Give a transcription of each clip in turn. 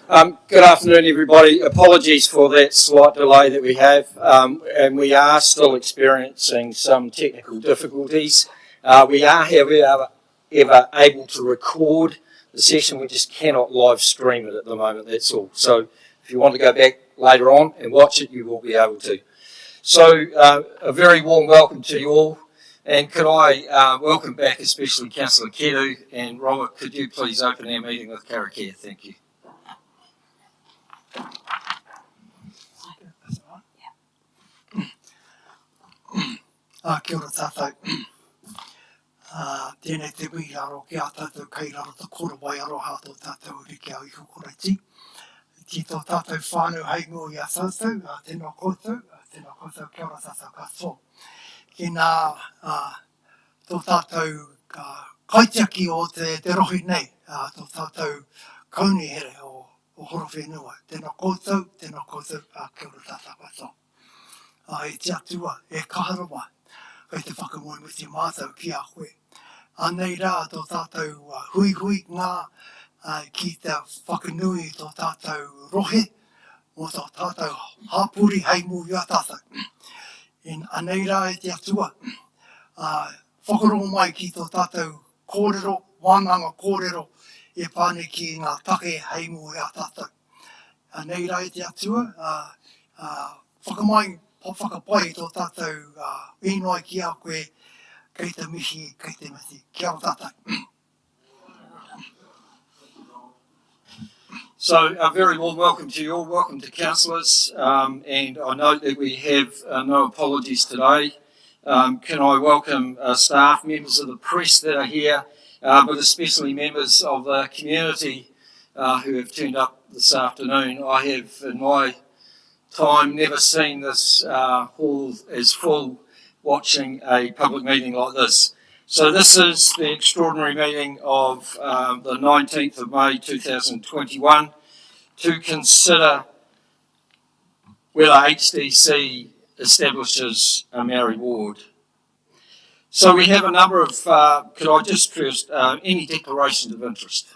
Good afternoon, everybody. Apologies for that slight delay that we have, and we are still experiencing some technical difficulties. We are, however, able to record the session. We just cannot live stream it at the moment, that's all. So if you want to go back later on and watch it, you will be able to. So a very warm welcome to you all. And could I welcome back especially Councillor Kedu, and Robert, could you please open our meeting with Karakia? Thank you. Kia ora tātou. Tēnei te wī aro ki a tātou kei raro te kora wai aro hātou tātou uri ki au i kukoreiti. Ki tō tātou whānau hei ngō i a tātou, tēnā koutou kia ora tātou katoa. Ki nā tō tātou kaitiaki o te rohi nei, tō tātou kaunihere o Horowhenua. Tēnā koutou, kia ora tātou katoa. E te atua, e kaharawa, kei te whakamoemuti mātou ki a koe. Anei rā tō tātou hui ngā ki te whakanui tō tātou rohe, mo tō tātou hapuri hei mū i a tātou. Anei rā e te atua, whakarongo mai ki tō tātou kōrero, wānanga kōrero, e pāne ki ngā take hei mū i a tātou. Anei rā e te atua, whakamai, whakapai tō tātou inoi ki a koe, kei te mihi, kei te mihi. Kia ora tātou. So a very warm welcome to you all. Welcome to councillors. And I note that we have no apologies today. Can I welcome staff, members of the press that are here, but especially members of the community who have turned up this afternoon. I have, in my time, never seen this hall as full watching a public meeting like this. So this is the extraordinary meeting of the 19th of May 2021 to consider whether HDC establishes a Māori Ward. So we have a number of, could I just first, any declarations of interest?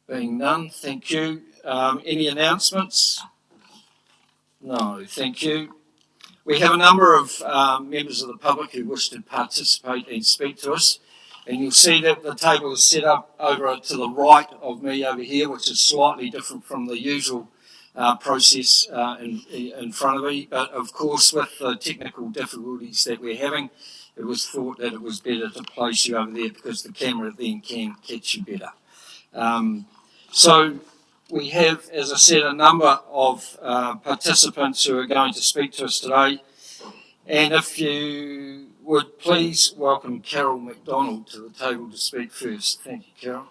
Being none, thank you. Any announcements? No, thank you. We have a number of members of the public who wish to participate and speak to us. And you'll see that the table is set up over to the right of me over here, which is slightly different from the usual process in front of me. But of course, with the technical difficulties that we're having, it was thought that it was better to place you over there because the camera then can catch you better. So we have, as I said, a number of participants who are going to speak to us today. And if you would please welcome Carol McDonald to the table to speak first. Thank you, Carol.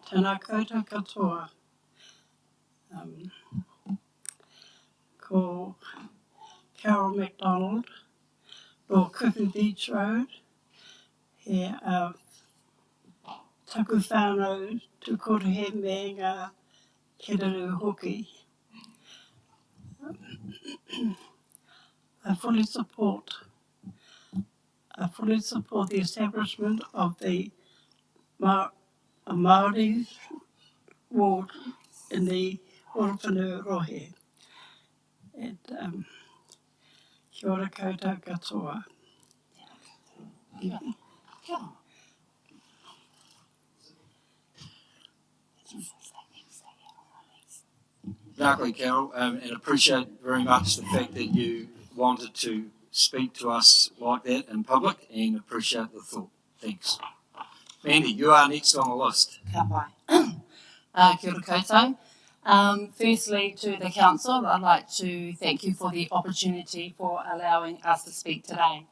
Tēnā koutou katoa. Ko Carol McDonald, Lord Kupu Beach Road, he taku whānau tukorehe me ngā keraru hoki. I fully support the establishment of the Māori Ward in the Horowhenua Rohe. And kia ora koutou katoa. Nākoi, Carol, and appreciate very much the fact that you wanted to speak to us like that in public, and appreciate the thought. Thanks. Mandy, you are next on the list. Ka pai. Kia ora koutou. Firstly, to the council, I'd like to thank you for the opportunity for allowing us to speak today.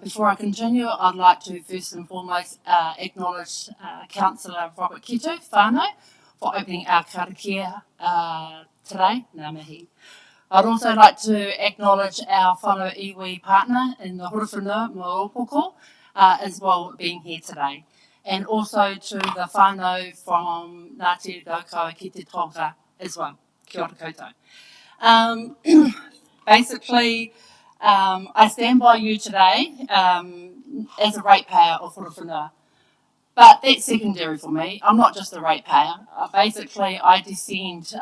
Before I continue, I'd like to first and foremost acknowledge Councillor Robert Kito Whānau for opening our karakia today, ngā mihi. I'd also like to acknowledge our whānau iwi partner in the Horowhenua District as well being here today. And also to the whānau from Ngāti Raukawa ki te tonga as well. Kia ora koutou. Basically, I stand by you today as a ratepayer of Horowhenua. But that's secondary for me. I'm not just a ratepayer. Basically, I descend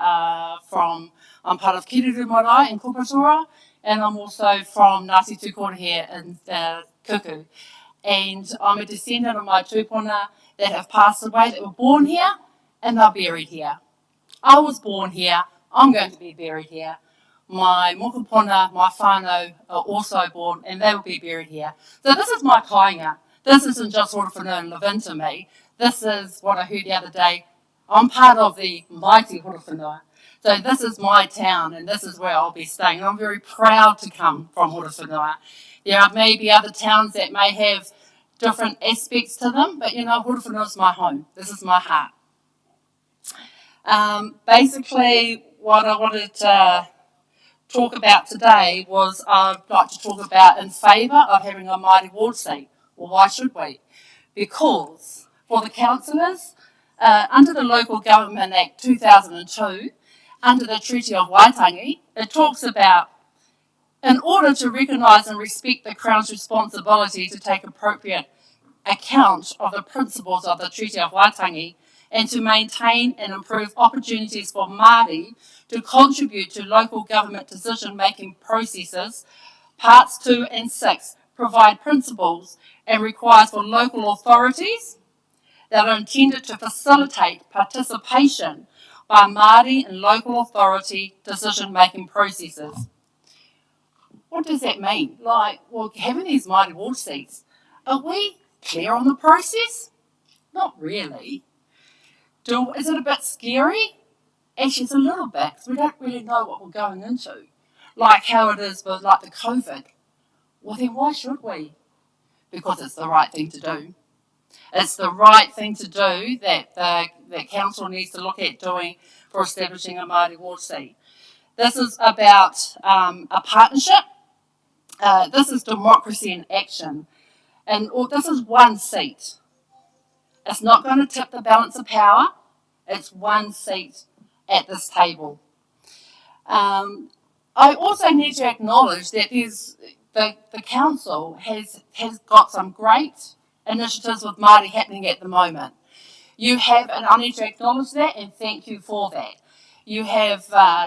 from, I'm part of Kiriru Marae in Kopatora, and I'm also from Ngāti Tūkorehia in Kuku. And I'm a descendant of my tūpuna that have passed away, that were born here, and they're buried here. I was born here, I'm going to be buried here. My mokopuna, my whānau are also born, and they will be buried here. So this is my kāinga. This isn't just Horowhenua and live into me. This is what I heard the other day. I'm part of the mighty Horowhenua. So this is my town, and this is where I'll be staying. And I'm very proud to come from Horowhenua. There are maybe other towns that may have different aspects to them, but you know, Horowhenua is my home. This is my heart. Basically, what I wanted to talk about today was I'd like to talk about in favour of having a Māori Ward seat. Well, why should we? Because for the councillors, under the Local Government Act 2002, under the Treaty of Waitangi, it talks about in order to recognise and respect the Crown's responsibility to take appropriate account of the principles of the Treaty of Waitangi and to maintain and improve opportunities for Māori to contribute to local government decision-making processes, Parts 2 and 6 provide principles and requires for local authorities that are intended to facilitate participation by Māori in local authority decision-making processes. What does that mean? Like, well, having these Māori Ward seats, are we clear on the process? Not really. Is it a bit scary? Actually, it's a little bit, because we don't really know what we're going into. Like how it is with like the COVID. Well, then why should we? Because it's the right thing to do. It's the right thing to do that the council needs to look at doing for establishing a Māori Ward seat. This is about a partnership. This is democracy in action. And this is one seat. It's not going to tip the balance of power. It's one seat at this table. I also need to acknowledge that the council has got some great initiatives with Māori happening at the moment. You have, and I need to acknowledge that and thank you for that. You have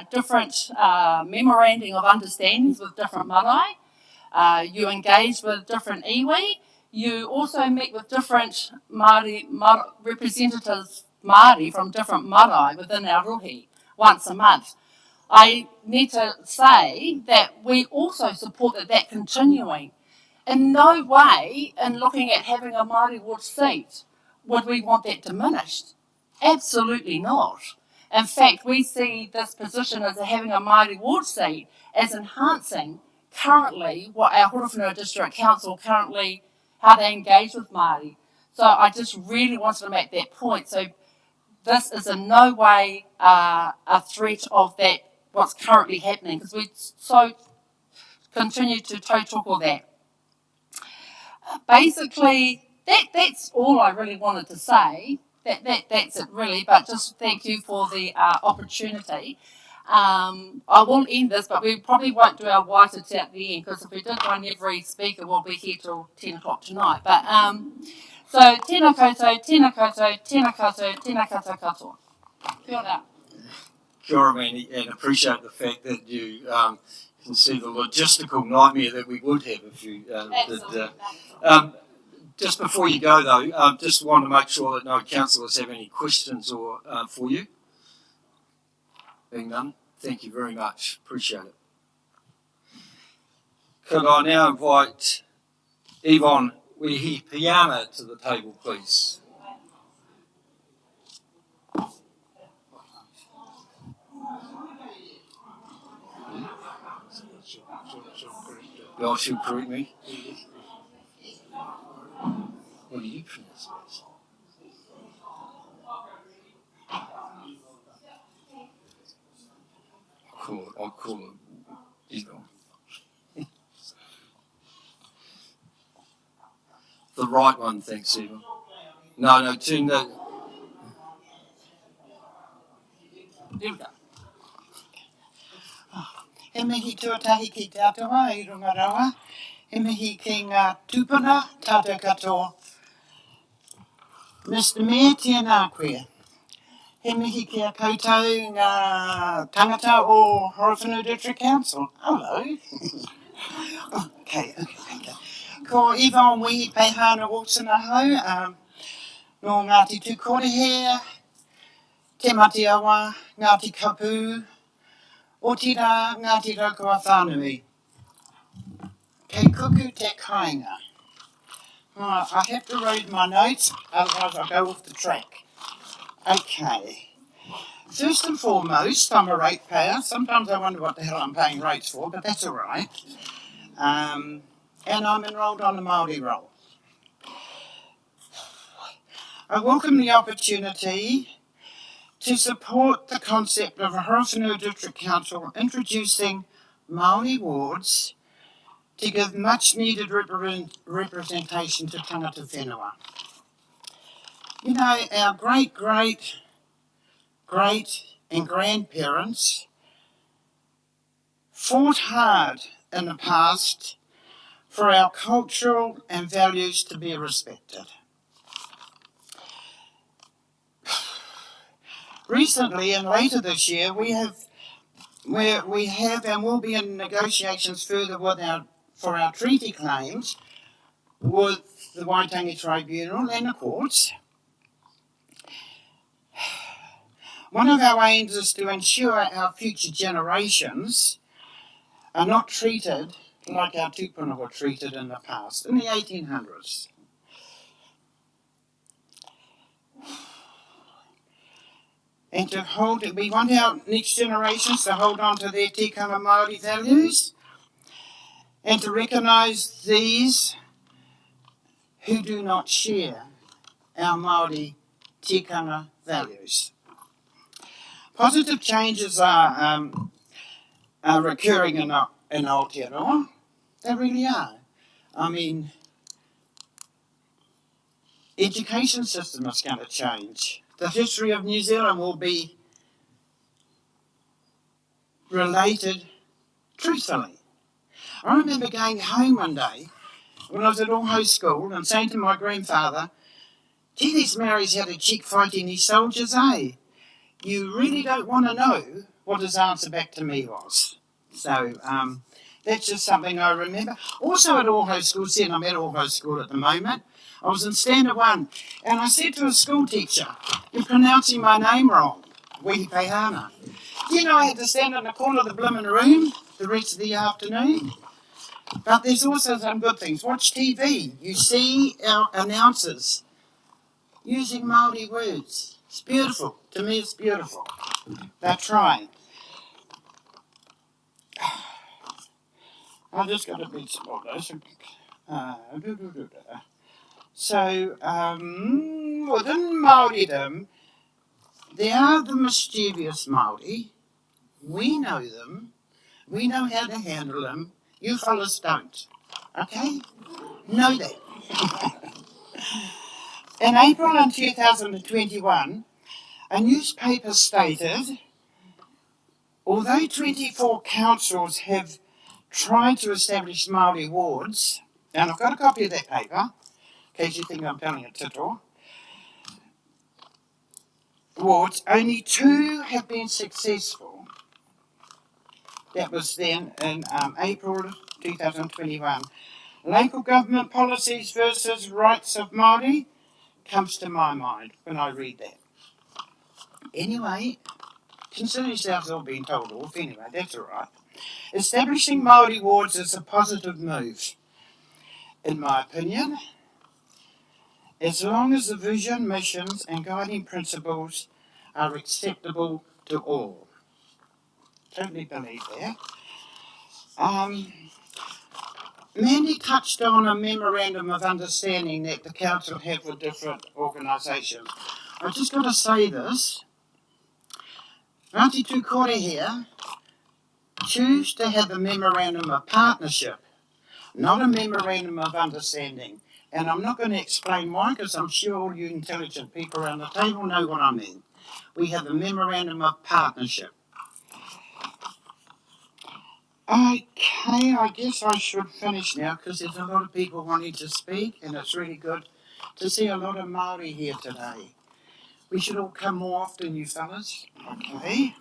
different memorandum of understandings with different marae. You engage with different iwi. You also meet with different Māori representatives Māori from different marae within our rohi once a month. I need to say that we also support that continuing. In no way, in looking at having a Māori Ward seat, would we want that diminished. Absolutely not. In fact, we see this position as having a Māori Ward seat as enhancing currently what our Horowhenua District Council currently, how they engage with Māori. So I just really wanted to make that point. So this is in no way a threat of that, what's currently happening, because we so continue to tautoko that. Basically, that's all I really wanted to say. That's it really, but just thank you for the opportunity. I will end this, but we probably won't do our waiters at the end, because if we did one every speaker, we'll be here till 10 o'clock tonight. But so, tēnā koutou, tēnā koutou, tēnā koutou, tēnā koutou katoa. Kia ora. Kia ora, Mandy, and appreciate the fact that you can see the logistical nightmare that we would have if you did. Just before you go, though, just want to make sure that no councillors have any questions or for you. Being none, thank you very much. Appreciate it. Could I now invite Yvonne Piana to the table, please? Oh, she'll correct me. What do you pronounce it as? I'll call it Yvonne. The right one, thanks, Yvonne. No, turn the... There we go. He mihi tuatahi ki te atua i runga rawa. He mihi ki ngā tūpuna tātou katoa. Mr. Mayor, tēnā koe. He mihi ki a koutou ngā tangata o Horowhenua District Council. Hello. Okay. Ko Yvonne Piana Walksina hau. No Ngāti Tūkorehea, Te Mati Awa, Ngāti Kapu, o tira Ngāti Raukawa Whānui. Kei kuku te kāinga. I have to read my notes, otherwise I'll go off the track. Okay. First and foremost, I'm a ratepayer. Sometimes I wonder what the hell I'm paying rates for, but that's all right. And I'm enrolled on the Māori roll. I welcome the opportunity to support the concept of a Horowhenua District Council introducing Māori wards to give much needed representation to tangata whenua. You know, our great and grandparents fought hard in the past for our cultural and values to be respected. Recently and later this year, we have and will be in negotiations further for our treaty claims with the Waitangi Tribunal and the courts. One of our aims is to ensure our future generations are not treated like our tupuna were treated in the past, in the 1800s. And we want our next generations to hold on to their tikanga Māori values and to recognise these who do not share our Māori tikanga values. Positive changes are recurring in Aotearoa. They really are. I mean, education system is going to change. The history of New Zealand will be related truthfully. I remember going home one day when I was at all-ho school and saying to my grandfather, gee, these Maoris had a cheek fighting these soldiers, eh? You really don't want to know what his answer back to me was. So that's just something I remember. Also at all-ho school, seeing I'm at all-ho school at the moment, I was in Standard 1, and I said to a school teacher, you're pronouncing my name wrong, Piana. You know, I had to stand in the corner of the blooming room the rest of the afternoon. But there's also some good things. Watch TV. You see our announcers using Māori words. It's beautiful. To me, it's beautiful. They're trying. I just got a bit smaller. So, within Māoridom, there are the mischievous Māori. We know them. We know how to handle them. You fellas don't. Okay? Know that. In April in 2021, a newspaper stated, although 24 councils have tried to establish Māori wards, and I've got a copy of that paper, in case you think I'm telling a tittle, wards, only 2 have been successful. That was then in April 2021. Local government policies versus rights of Māori comes to my mind when I read that. Anyway, consider yourselves all being told off. Anyway, that's all right. Establishing Māori wards is a positive move, in my opinion, as long as the vision, missions and guiding principles are acceptable to all. Totally believe that. Mandy touched on a memorandum of understanding that the council had with different organisations. I've just got to say this. Ngāti Tū Kore here choose to have a memorandum of partnership, not a memorandum of understanding. And I'm not going to explain why, because I'm sure all you intelligent people around the table know what I mean. We have a memorandum of partnership. Okay, I guess I should finish now, because there's a lot of people wanting to speak, and it's really good to see a lot of Māori here today. We should all come more often, you fellas. Okay.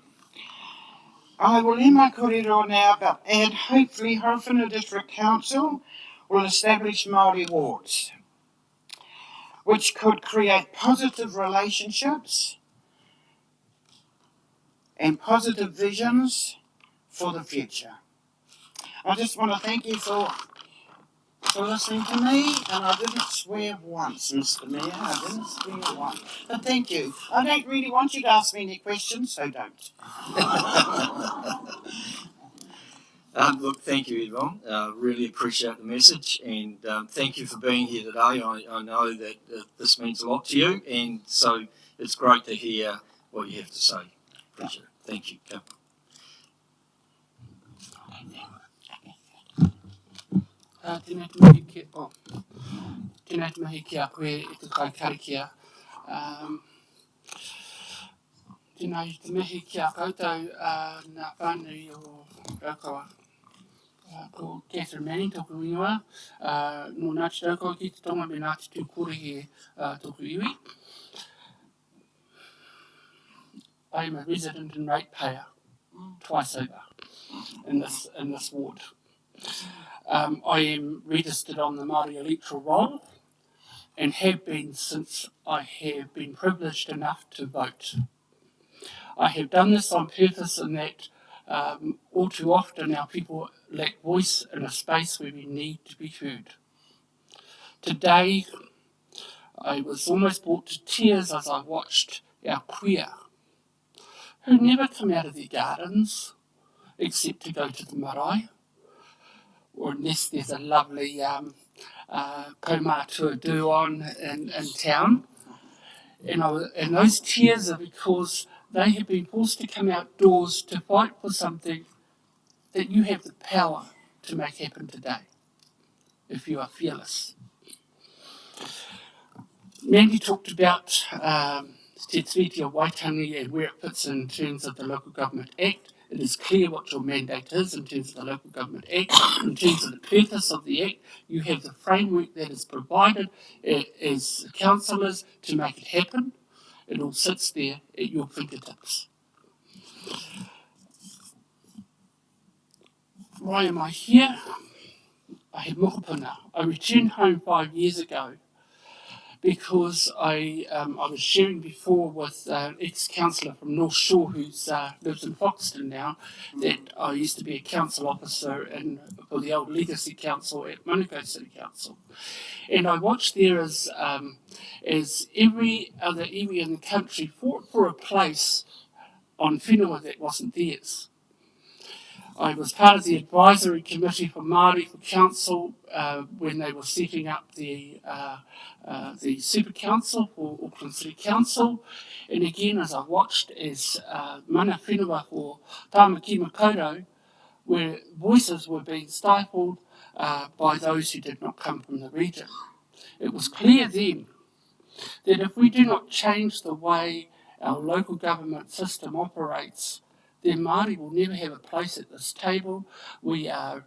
I will end my kōrero now, and hopefully Horowhenua District Council will establish Māori wards, which could create positive relationships and positive visions for the future. I just want to thank you for listening to me, and I didn't swear once, Mr. Mayor. I didn't swear once. But thank you. I don't really want you to ask me any questions, so don't. Look, thank you, Yvonne. Really appreciate the message, and thank you for being here today. I know that this means a lot to you, and so it's great to hear what you have to say. Appreciate it. Thank you. Go. Tēnā te mihi ki a koe e te kai karikia. Tēnā te mihi ki a koutou nā whānui o Raukawa. Ko Catherine Manning, tōku ingoa. No Ngāti Raukawa ki te tonga me Ngāti Tū Kore he tōku iwi. I am a resident and ratepayer twice over in this ward. I am registered on the Māori electoral roll and have been since I have been privileged enough to vote. I have done this on purpose in that all too often our people lack voice in a space where we need to be heard. Today, I was almost brought to tears as I watched our queer, who never come out of their gardens except to go to the marae, or unless there's a lovely kaumātua do on in town. And those tears are because they have been forced to come outdoors to fight for something that you have the power to make happen today, if you are fearless. Mandy talked about Te Tiriti o Waitangi and where it fits in terms of the Local Government Act. It is clear what your mandate is in terms of the Local Government Act. In terms of the purpose of the Act, you have the framework that is provided as councillors to make it happen. It all sits there at your fingertips. Why am I here? I have mokopuna. I returned home 5 years ago because I was sharing before with an ex-councillor from North Shore who lives in Foxton now, that I used to be a council officer for the old Legacy Council at Manukau City Council. And I watched there as every other iwi in the country fought for a place on whenua that wasn't theirs. I was part of the advisory committee for Māori for Council when they were setting up the Super Council for Auckland City Council. And again, as I watched as mana whenua for Tāmaki Makaurau, where voices were being stifled by those who did not come from the region. It was clear then that if we do not change the way our local government system operates, then Māori will never have a place at this table. We are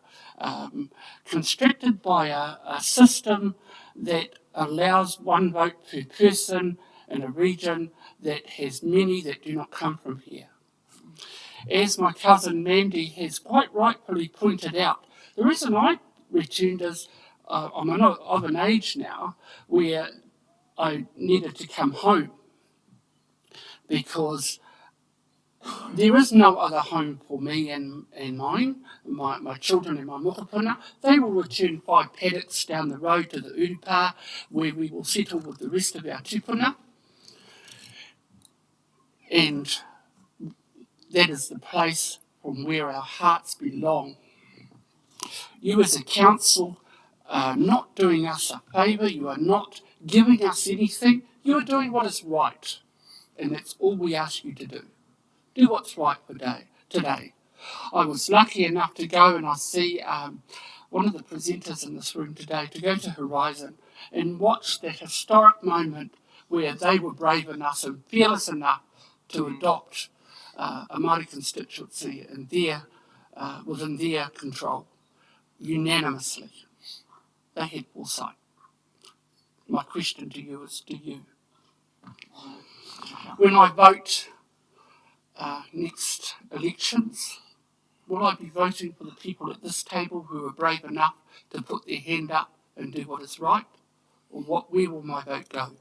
constricted by a system that allows one vote per person in a region that has many that do not come from here. As my cousin Mandy has quite rightfully pointed out, the reason I returned is I'm of an age now where I needed to come home because there is no other home for me and mine, my children and my mokopuna. They will return 5 paddocks down the road to the Urupā, where we will settle with the rest of our tupuna. And that is the place from where our hearts belong. You as a council not doing us a favour, you are not giving us anything, you are doing what is right. And that's all we ask you to do. Do what's right for today. I was lucky enough to go and I see one of the presenters in this room today to go to Horizon and watch that historic moment where they were brave enough and fearless enough to adopt a Māori constituency in within their control, unanimously. They had foresight. My question to you is, do you? When I vote next elections, will I be voting for the people at this table who are brave enough to put their hand up and do what is right? Or where will my vote go?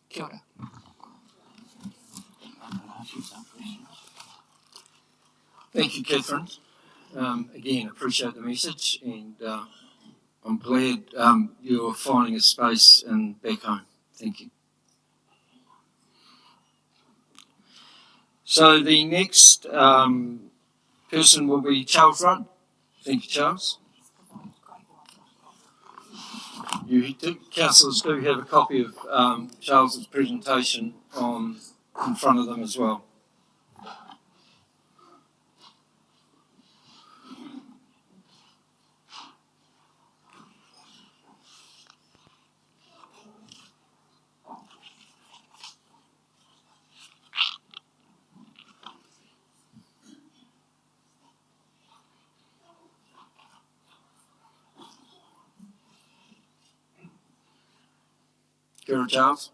Kia ora. Thank you, Catherine. Again, appreciate the message, and I'm glad you're finding a space back home. Thank you. So the next person will be Charles Rudd. Thank you, Charles. Councillors do have a copy of Charles's presentation in front of them as well. Kia ora, Charles.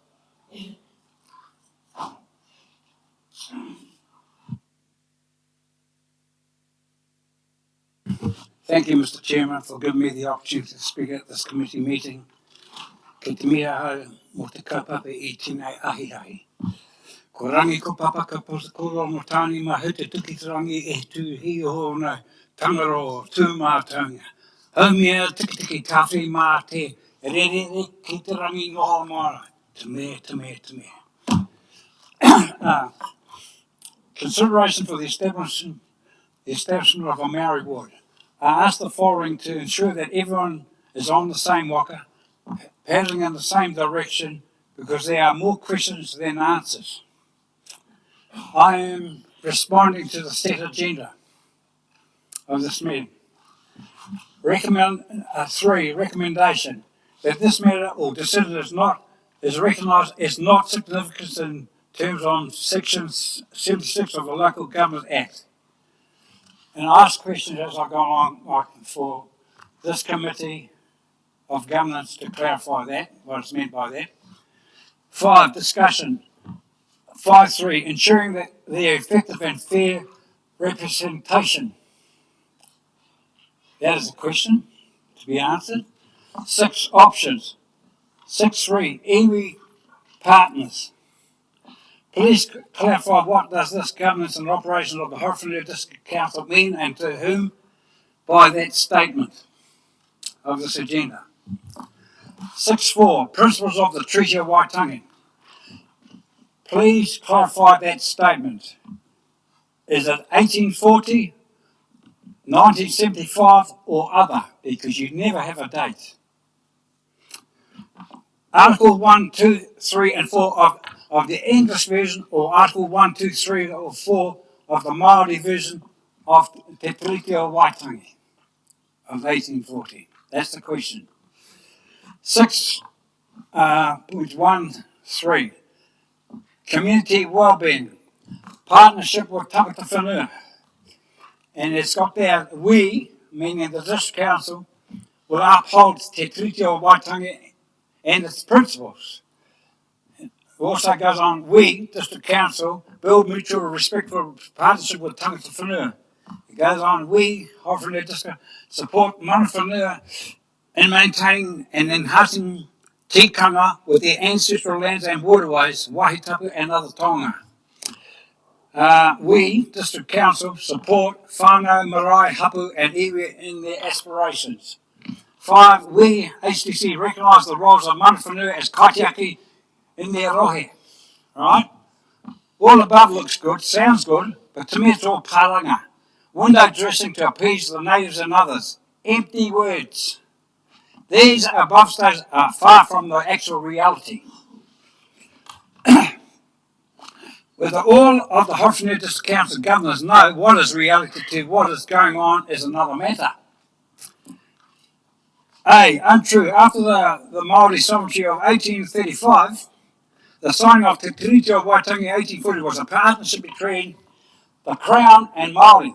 Thank you, Mr. Chairman, for giving me the opportunity to speak at this committee meeting. Ki te mea hau mo te kaupapa I tēnei ahiahi. Ko rangi ko papa ka koro mo tāni ma hu te tuki te rangi e tū hi ho no tangaro tū mātaunga. Hau mea tiki tawhi mā te re ki te rangi noho mana. Te mea. Consideration for the establishment of a Māori Ward. I ask the following to ensure that everyone is on the same waka, paddling in the same direction, because there are more questions than answers. I am responding to the set agenda of this meeting. Recommendation that this matter or decision is recognised as not significant in terms on Section 76 of the Local Government Act. And I ask questions as I go along for this committee of governance to clarify that, what is meant by that. 5, discussion. 5.3, ensuring that their effective and fair representation. That is a question to be answered. 6, options. 6.3, iwi partners. Please clarify what does this governance and operation of the Horowhenua District Council mean and to whom by that statement of this agenda. 6.4, principles of the Treaty of Waitangi. Please clarify that statement. Is it 1840, 1975 or other? Because you never have a date. Article 1, 2, 3 and 4 of the English version or Article 1, 2, 3 or 4 of the Māori version of Te Treaty o Waitangi of 1840. That's the question. 6.13. Community wellbeing. Partnership with Tāngata Whenua. And it's got there, we, meaning the District Council, will uphold Te Treaty o Waitangi and its principles. It also goes on, we, District Council, build mutual respectful partnership with Tāngata Whenua. It goes on, we, Horowhenua District, support mana whenua in maintaining and enhancing tikanga with their ancestral lands and waterways, wahitapu and other tonga. We, District Council, support whānau, marae, hapu and iwi in their aspirations. 5, we, HDC, recognise the roles of mana whenua as kaitiaki in their rohe. Right? All above looks good, sounds good, but to me it's all paranga. Window dressing to appease the natives and others. Empty words. These above statements are far from the actual reality. Whether all of the Horowhenua District Council governors know what is reality to what is going on is another matter. A. Untrue. After the Māori sovereignty of 1835, the signing of Te Tiriti o Waitangi 1840 was a partnership between the Crown and Māori.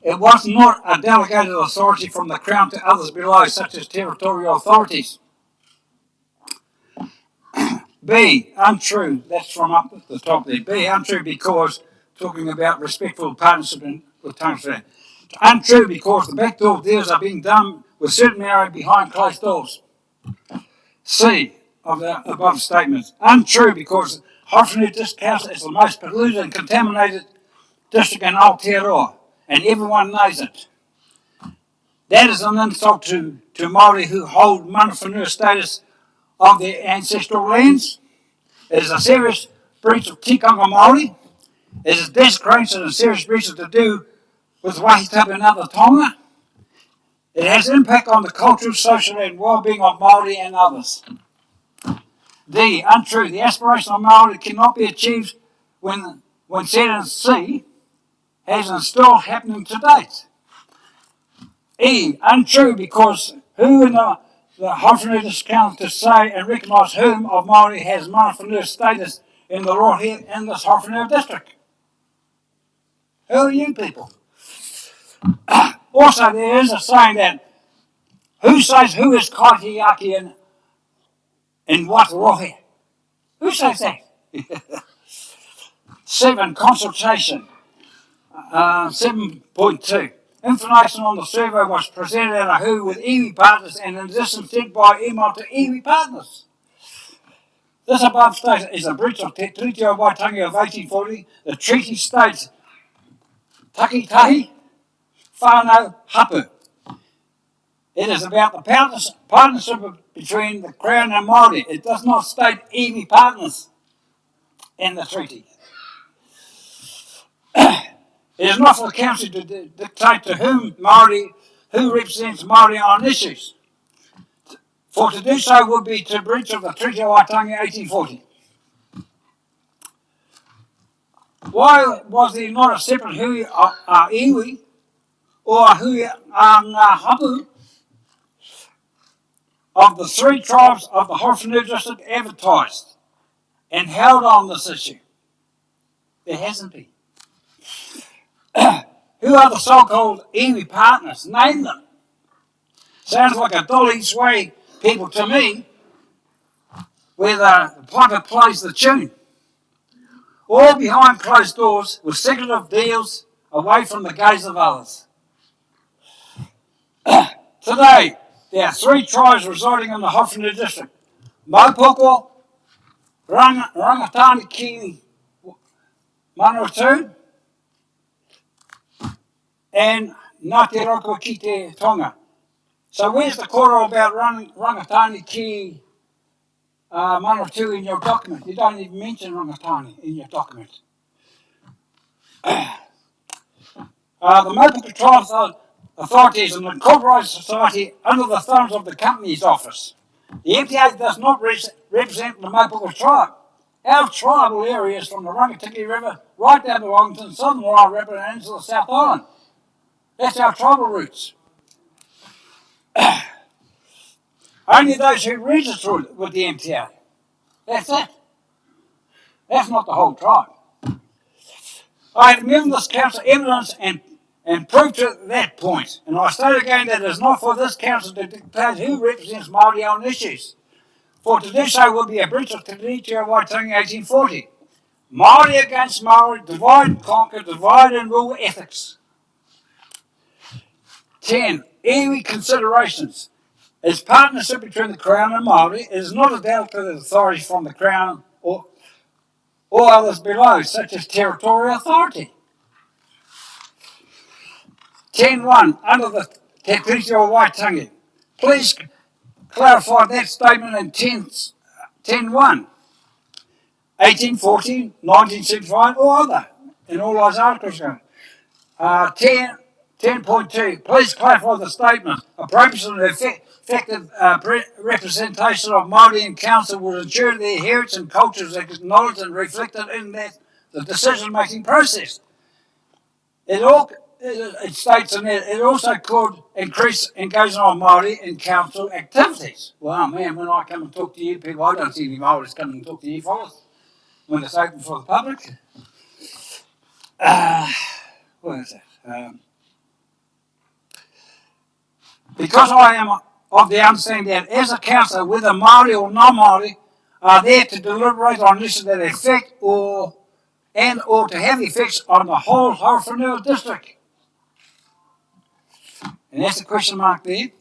It was not a delegated authority from the Crown to others below, such as territorial authorities. B. Untrue. That's from up at the top there. B. Untrue because, talking about respectful partnership with tongues. Untrue because the backdoor deals are being done with certain area behind closed doors. C. Of the above statements. Untrue because Horowhenua District Council is the most polluted and contaminated district in Aotearoa, and everyone knows it. That is an insult to Māori who hold mana whenua status of their ancestral lands. It is a serious breach of tikanga Māori. It is desecration and a serious breach to do with wahitapu and other tonga. It has impact on the cultural, social and well-being of Māori and others. D. Untrue. The aspiration of Māori cannot be achieved when said in C has and still happening to date. E. Untrue because who in the Horowhenua District Council to say and recognise whom of Māori has mana whenua status in the law here in this Horowhenua District? Who are you people? Also, there is a saying that who says who is kaitiaki in what rohe? Who says that? 7. Consultation. 7.2. Information on the survey was presented at a who with iwi partners and in addition sent by email to iwi partners. This above statement is a breach of Te Tiriti o Waitangi of 1840. The treaty states takitahi whānau hapu. It is about the partnership between the Crown and Māori. It does not state iwi partners in the treaty. It is not for the council to dictate to who represents Māori on issues. For to do so would be to breach of the Treaty of Waitangi 1840. Why was there not a separate hui a iwi or a hui a ngā hapu of the 3 tribes of the Horowhenua District advertised and held on this issue? There hasn't been. Who are the so-called iwi partners? Name them. Sounds like a Dolly Sway people to me, where the piper plays the tune. All behind closed doors with secretive deals away from the gaze of others. Today, there are 3 tribes residing in the Horowhenua District. Maupoko, Rangatani ki Manawatu, and Ngāti Roko ki te Tonga. So where's the koro about Rangatani ki Manawatu in your document? You don't even mention Rangatani in your document. The Maupoko Tribes authorities and the incorporated society under the thumbs of the Companies Office. The MTA does not represent the Maupoko tribe. Our tribal areas from the Rangatiki River right down to Wellington, Southern Marae River and into the South Island. That's our tribal roots. Only those who register with the MTA. That's it. That's not the whole tribe. I have given this council evidence and proof to that point. And I state again that it is not for this council to dictate who represents Māori on issues. For to do so would be a breach of Te Tiriti o Waitangi 1840. Māori against Māori, divide and conquer, divide and rule ethics. 10. Iwi considerations. As partnership between the Crown and Māori, it is not a delegated authority from the Crown or others below, such as territorial authority. 10.1. Under the Te Tiriti o Waitangi. Please clarify that statement in 10.1. 1840, 1975, or other, in all those articles. 10 10.2. Please clarify the statement. Appropriate and effective representation of Māori in council will ensure their heritage and culture is acknowledged and reflected in the decision-making process. It states in there, it also could increase engagement of Māori in council activities. Well, man, when I come and talk to you people, I don't see any Māoris coming and talk to you fellas when it's open for the public. What is that? Because I am of the understanding that as a councillor, whether Māori or non-Māori, are there to deliberate on issues that affect or to have effects on the whole Horowhenua District. And that's a question mark there.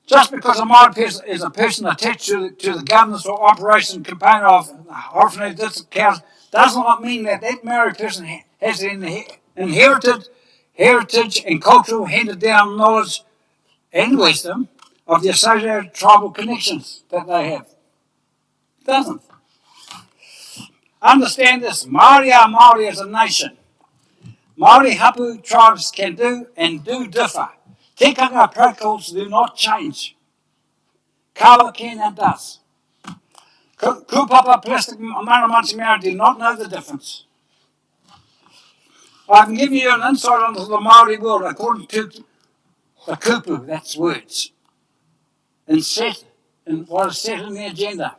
Just because a Māori person is a person attached to the governance or operation component of the Horowhenua District Council does not mean that Māori person has inherited heritage and cultural handed down knowledge and wisdom of the associated tribal connections that they have. It doesn't. Understand this, Māori are Māori as a nation. Māori hapu tribes can do and do differ. Tikanga protocols do not change. Kawa can and does. Kupapa plastic Maramanchi Māori do not know the difference. I can give you an insight onto the Māori world according to the kupu, that's words, and what is set in the agenda.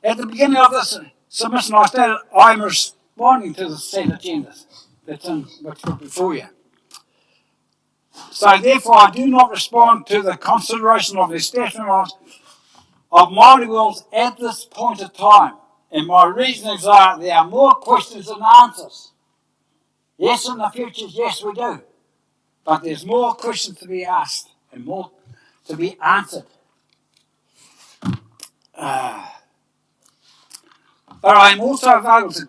At the beginning of this submission, I stated I am responding to the set agendas that's in what's put before you. So therefore, I do not respond to the consideration of the establishment of Māori worlds at this point of time. And my reasons are there are more questions than answers. Yes, in the future, yes, we do. But there's more questions to be asked and more to be answered. But I am also available to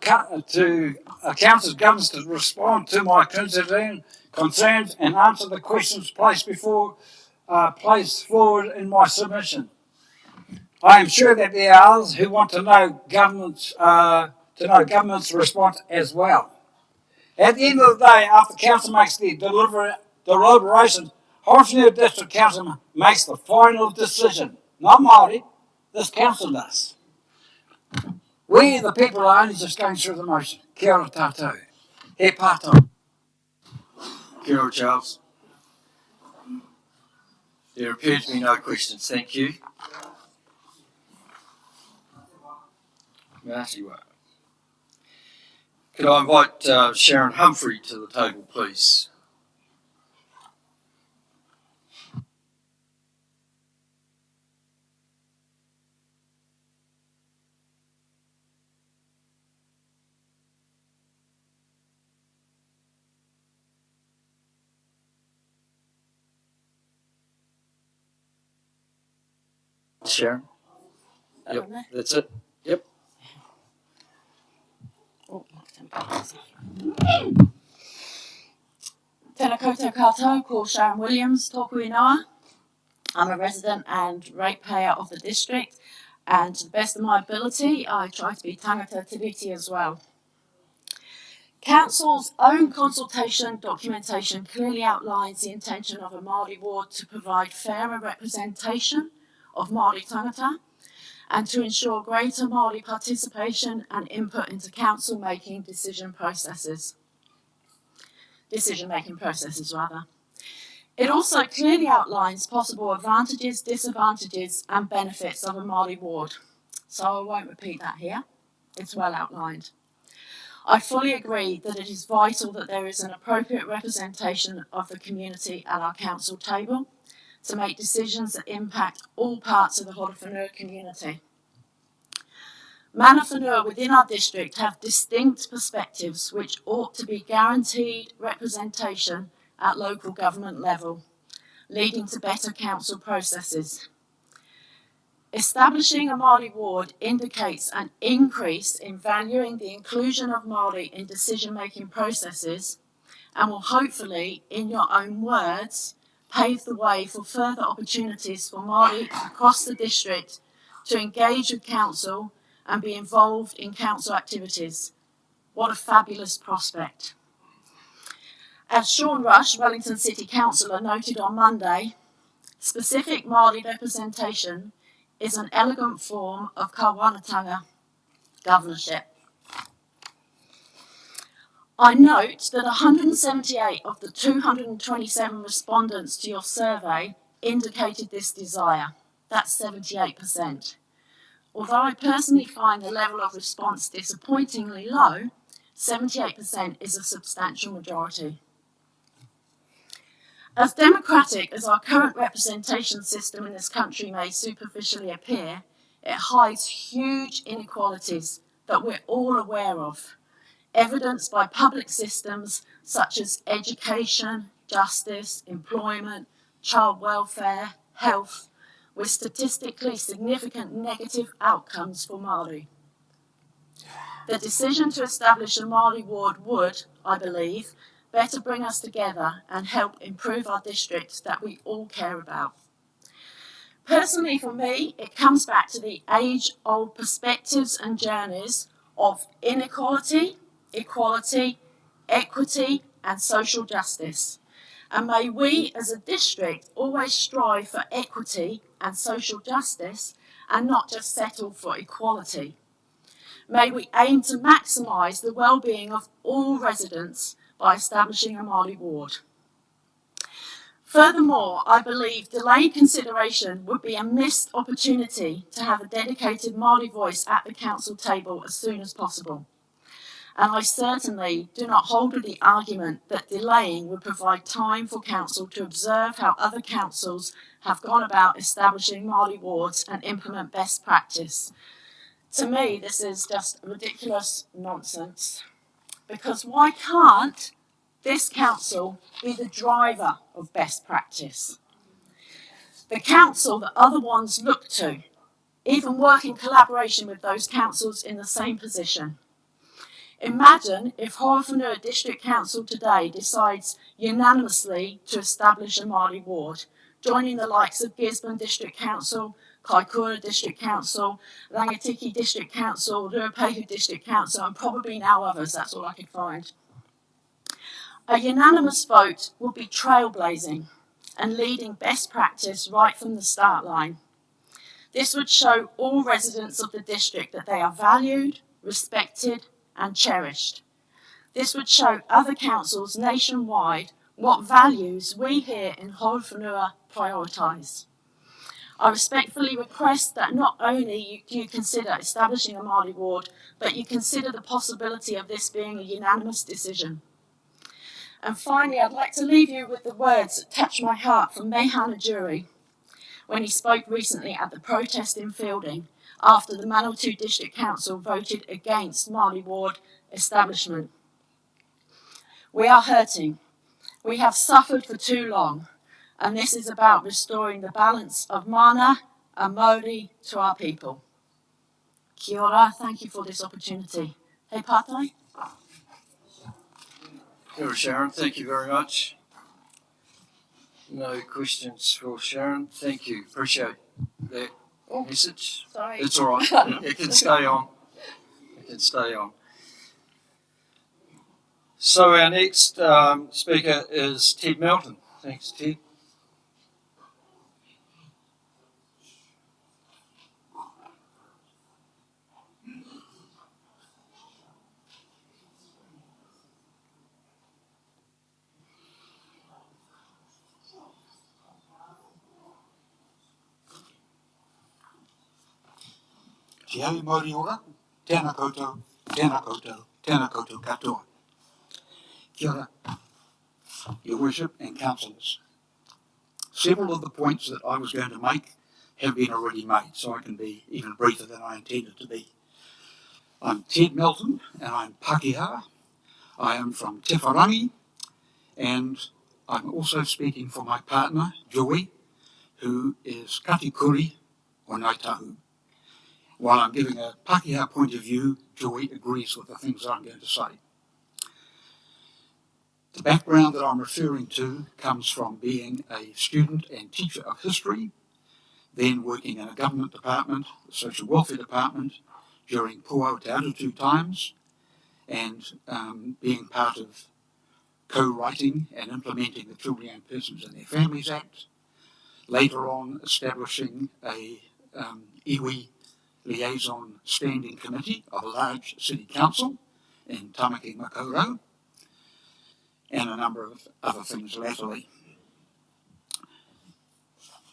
council's governance to respond to my concerns and answer the questions placed forward in my submission. I am sure that there are others who want to know government's response as well. At the end of the day, after council makes the deliberations, Horowhenua District Council makes the final decision. Not Māori, this council does. We, the people, are only just going through the motion. Kia ora tātou. He pātou. Kia ora, Charles. There appear to be no questions. Thank you. Māori. Could I invite Sharon Humphrey to the table, please? Sharon? Yep, that's it. Yep. Tēnā koutou katoa, ko Sharon Williams, tōku ingoa. I'm a resident and ratepayer of the district, and to the best of my ability, I try to be tangata tiriti as well. Council's own consultation documentation clearly outlines the intention of a Māori ward to provide fairer representation of Māori tangata and to ensure greater Māori participation and input into council-making decision-making processes. It also clearly outlines possible advantages, disadvantages and benefits of a Māori ward. So I won't repeat that here, it's well outlined. I fully agree that it is vital that there is an appropriate representation of the community at our council table to make decisions that impact all parts of the Horowhenua community. Mana whenua within our district have distinct perspectives which ought to be guaranteed representation at local government level, leading to better council processes. Establishing a Māori ward indicates an increase in valuing the inclusion of Māori in decision-making processes and will hopefully, in your own words, pave the way for further opportunities for Māori across the district to engage with council and be involved in council activities. What a fabulous prospect. As Sean Rush, Wellington City Councillor, noted on Monday, specific Māori representation is an elegant form of kawanatanga governorship. I note that 178 of the 227 respondents to your survey indicated this desire. That's 78%. Although I personally find the level of response disappointingly low, 78% is a substantial majority. As democratic as our current representation system in this country may superficially appear, it hides huge inequalities that we're all aware of, evidenced by public systems such as education, justice, employment, child welfare, health, with statistically significant negative outcomes for Māori. The decision to establish a Māori ward would, I believe, better bring us together and help improve our districts that we all care about. Personally, for me, it comes back to the age-old perspectives and journeys of inequality, equality, equity, and social justice. And may we as a district always strive for equity and social justice and not just settle for equality. May we aim to maximise the well-being of all residents by establishing a Māori ward. Furthermore, I believe delayed consideration would be a missed opportunity to have a dedicated Māori voice at the council table as soon as possible. And I certainly do not hold with the argument that delaying would provide time for council to observe how other councils have gone about establishing Māori wards and implement best practice. To me, this is just ridiculous nonsense. Because why can't this council be the driver of best practice? The council that other ones look to, even work in collaboration with those councils in the same position. Imagine if Horowhenua District Council today decides unanimously to establish a Māori ward, joining the likes of Gisborne District Council, Kaikoura District Council, Rangatiki District Council, Ruapehu District Council, and probably now others. That's all I could find. A unanimous vote will be trailblazing and leading best practice right from the start line. This would show all residents of the district that they are valued, respected, and cherished. This would show other councils nationwide what values we here in Horowhenua prioritise. I respectfully request that not only do you consider establishing a Māori ward, but you consider the possibility of this being a unanimous decision. And finally, I'd like to leave you with the words that touch my heart from Mehana Jury when he spoke recently at the protest in Fielding after the Manawatu District Council voted against Māori ward establishment. We are hurting. We have suffered for too long. And this is about restoring the balance of mana and Māori to our people. Kia ora, thank you for this opportunity. Hei pātai. Kia ora, Sharon, thank you very much. No questions for Sharon. Thank you. Appreciate that message. Sorry. It's all right. It can stay on. It can stay on. So our next speaker is Ted Melton. Thanks, Ted. Te au Māori ora, tēnā koutou, tēnā koutou, tēnā koutou katoa. Kia ora, Your Worship and Councillors. Several of the points that I was going to make have been already made, so I can be even briefer than I intended to be. I'm Ted Melton, and I'm Pākehā. I am from Te Wharangi, and I'm also speaking for my partner, Joy, who is Katikuri o Ngāi Tahu. While I'm giving a Pākehā point of view, Joy agrees with the things I'm going to say. The background that I'm referring to comes from being a student and teacher of history, then working in a government department, the social welfare department, during Puao Te Arutu times, and being part of co-writing and implementing the Children and Persons and Their Families Act, later on establishing a iwi liaison standing committee of a large city council in Tamaki Makaurau, and a number of other things latterly.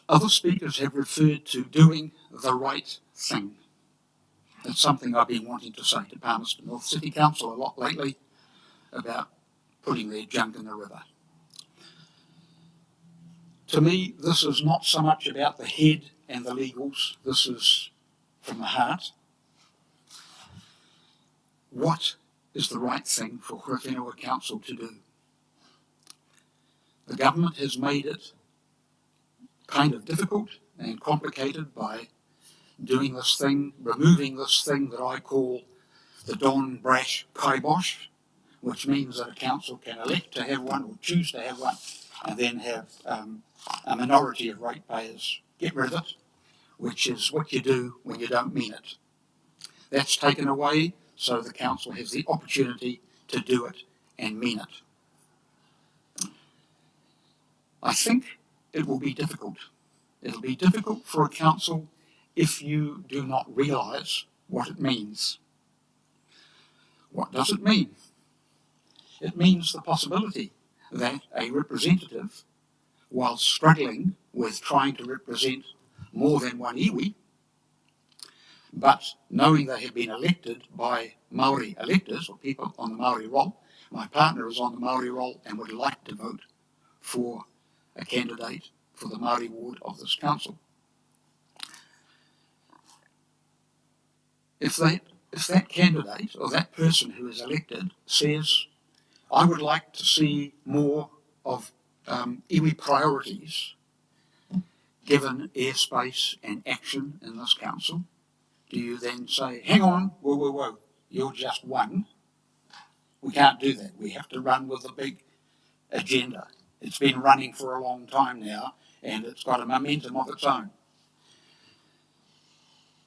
Other speakers have referred to doing the right thing. That's something I've been wanting to say to Palmerston North City Council a lot lately about putting their junk in the river. To me, this is not so much about the head and the legals. This is from the heart. What is the right thing for Horowhenua Council to do? The government has made it kind of difficult and complicated by doing this thing, removing this thing that I call the Don Brash Kibosh, which means that a council can elect to have one or choose to have one, and then have a minority of ratepayers get rid of it, which is what you do when you don't mean it. That's taken away so the council has the opportunity to do it and mean it. I think it will be difficult. It'll be difficult for a council if you do not realise what it means. What does it mean? It means the possibility that a representative, while struggling with trying to represent more than one iwi, but knowing they have been elected by Māori electors or people on the Māori roll, my partner is on the Māori roll and would like to vote for a candidate for the Māori Ward of this council. If that candidate or that person who is elected says, I would like to see more of iwi priorities given airspace and action in this council, do you then say, hang on, whoa, whoa, whoa, you're just one? We can't do that. We have to run with the big agenda. It's been running for a long time now, and it's got a momentum of its own.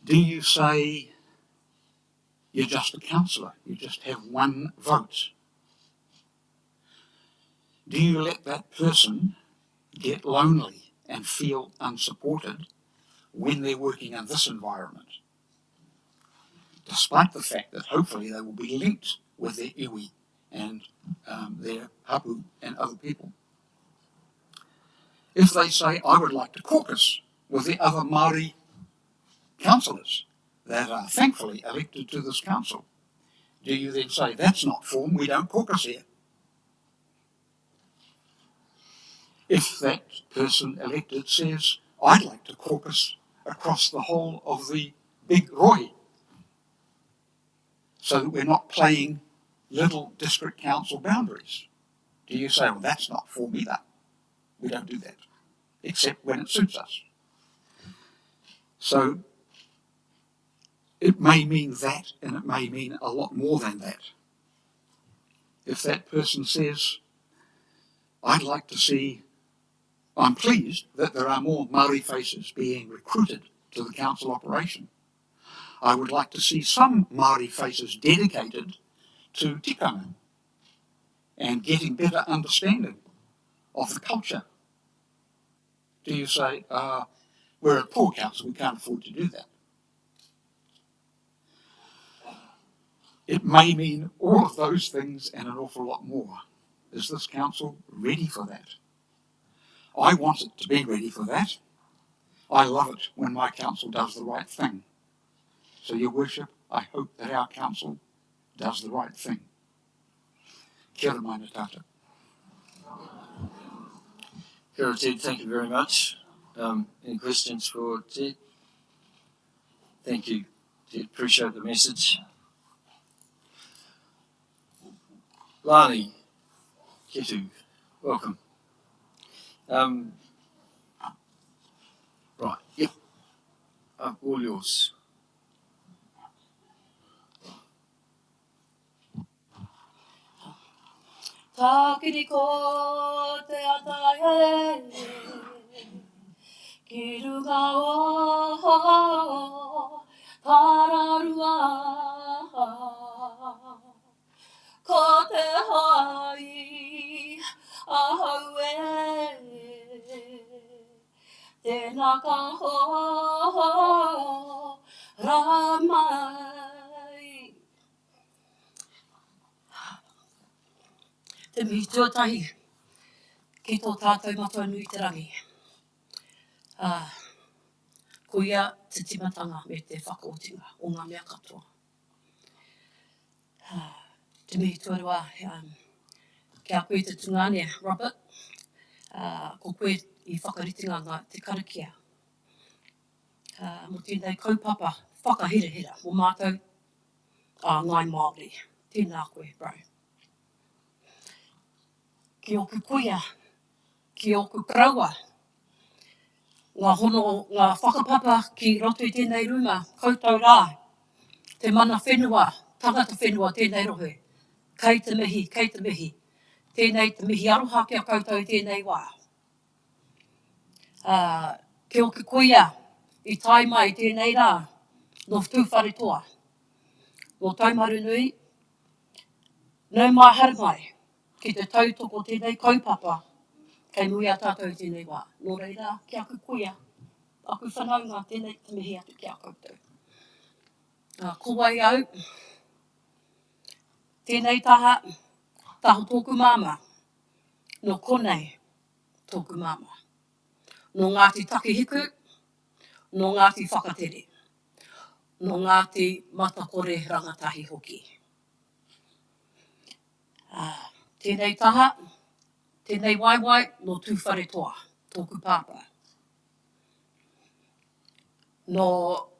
Do you say you're just a councillor, you just have one vote? Do you let that person get lonely and feel unsupported when they're working in this environment, despite the fact that hopefully they will be linked with their iwi and their hapu and other people? If they say, I would like to caucus with the other Māori councillors that are thankfully elected to this council, do you then say, that's not form, we don't caucus here? If that person elected says, I'd like to caucus across the whole of the big roi, so that we're not playing little district council boundaries, do you say, well, that's not form either? We don't do that, except when it suits us. So it may mean that, and it may mean a lot more than that. If that person says, I'd like to see, I'm pleased that there are more Māori faces being recruited to the council operation. I would like to see some Māori faces dedicated to tikanga and getting better understanding of the culture. Do you say, we're a poor council, we can't afford to do that? It may mean all of those things and an awful lot more. Is this council ready for that? I want it to be ready for that. I love it when my council does the right thing. So, Your Worship, I hope that our council does the right thing. Kia ora mai tata. Kia ora, Ted, thank you very much. Any questions for Ted? Thank you, Ted. Appreciate the message. Lani, Ketu, welcome. Right, yep, all yours. Tākiri ko te atae, ki runga o tararua, ko te hai Te mihi tuatahi ki tō tātou matua nui te rangi. Ko ia te timatanga me te whakaotinga o ngā mea katoa. Te mihi tuarua, kia koe te tungane, Robert, ko koe I whakaritinga ngā te karakia. Mo tēnei kaupapa whakahirahira mo mātou ngai Māori. Tēnā koe, bro. Ki oku kuia, ki oku kraua, ngā whakapapa ki roto I tēnei ruma, koutou rā, te mana whenua, tangata whenua tēnei rohe, kei te mihi, tēnei te mihi aroha kia koutou tēnei wā. Ki oku kuia, I tai mai tēnei rā, no tūwhare toa, no taumaru nui, nau mai hara mai, ki te tautoko tēnei kaupapa, kei nui a tātou tēnei wā. Nō reira, ki aku kuia, aku whanaunga tēnei te mihi atu ki a koutou. Ko wai au, tēnei taha tōku māma, no konei tōku māma, no Ngāti Takihiku, no Ngāti Whakatere, no Ngāti Matakore Rangatahi hoki. Tēnei taha, tēnei waiwai no tūwhare toa, tōku pāpā. No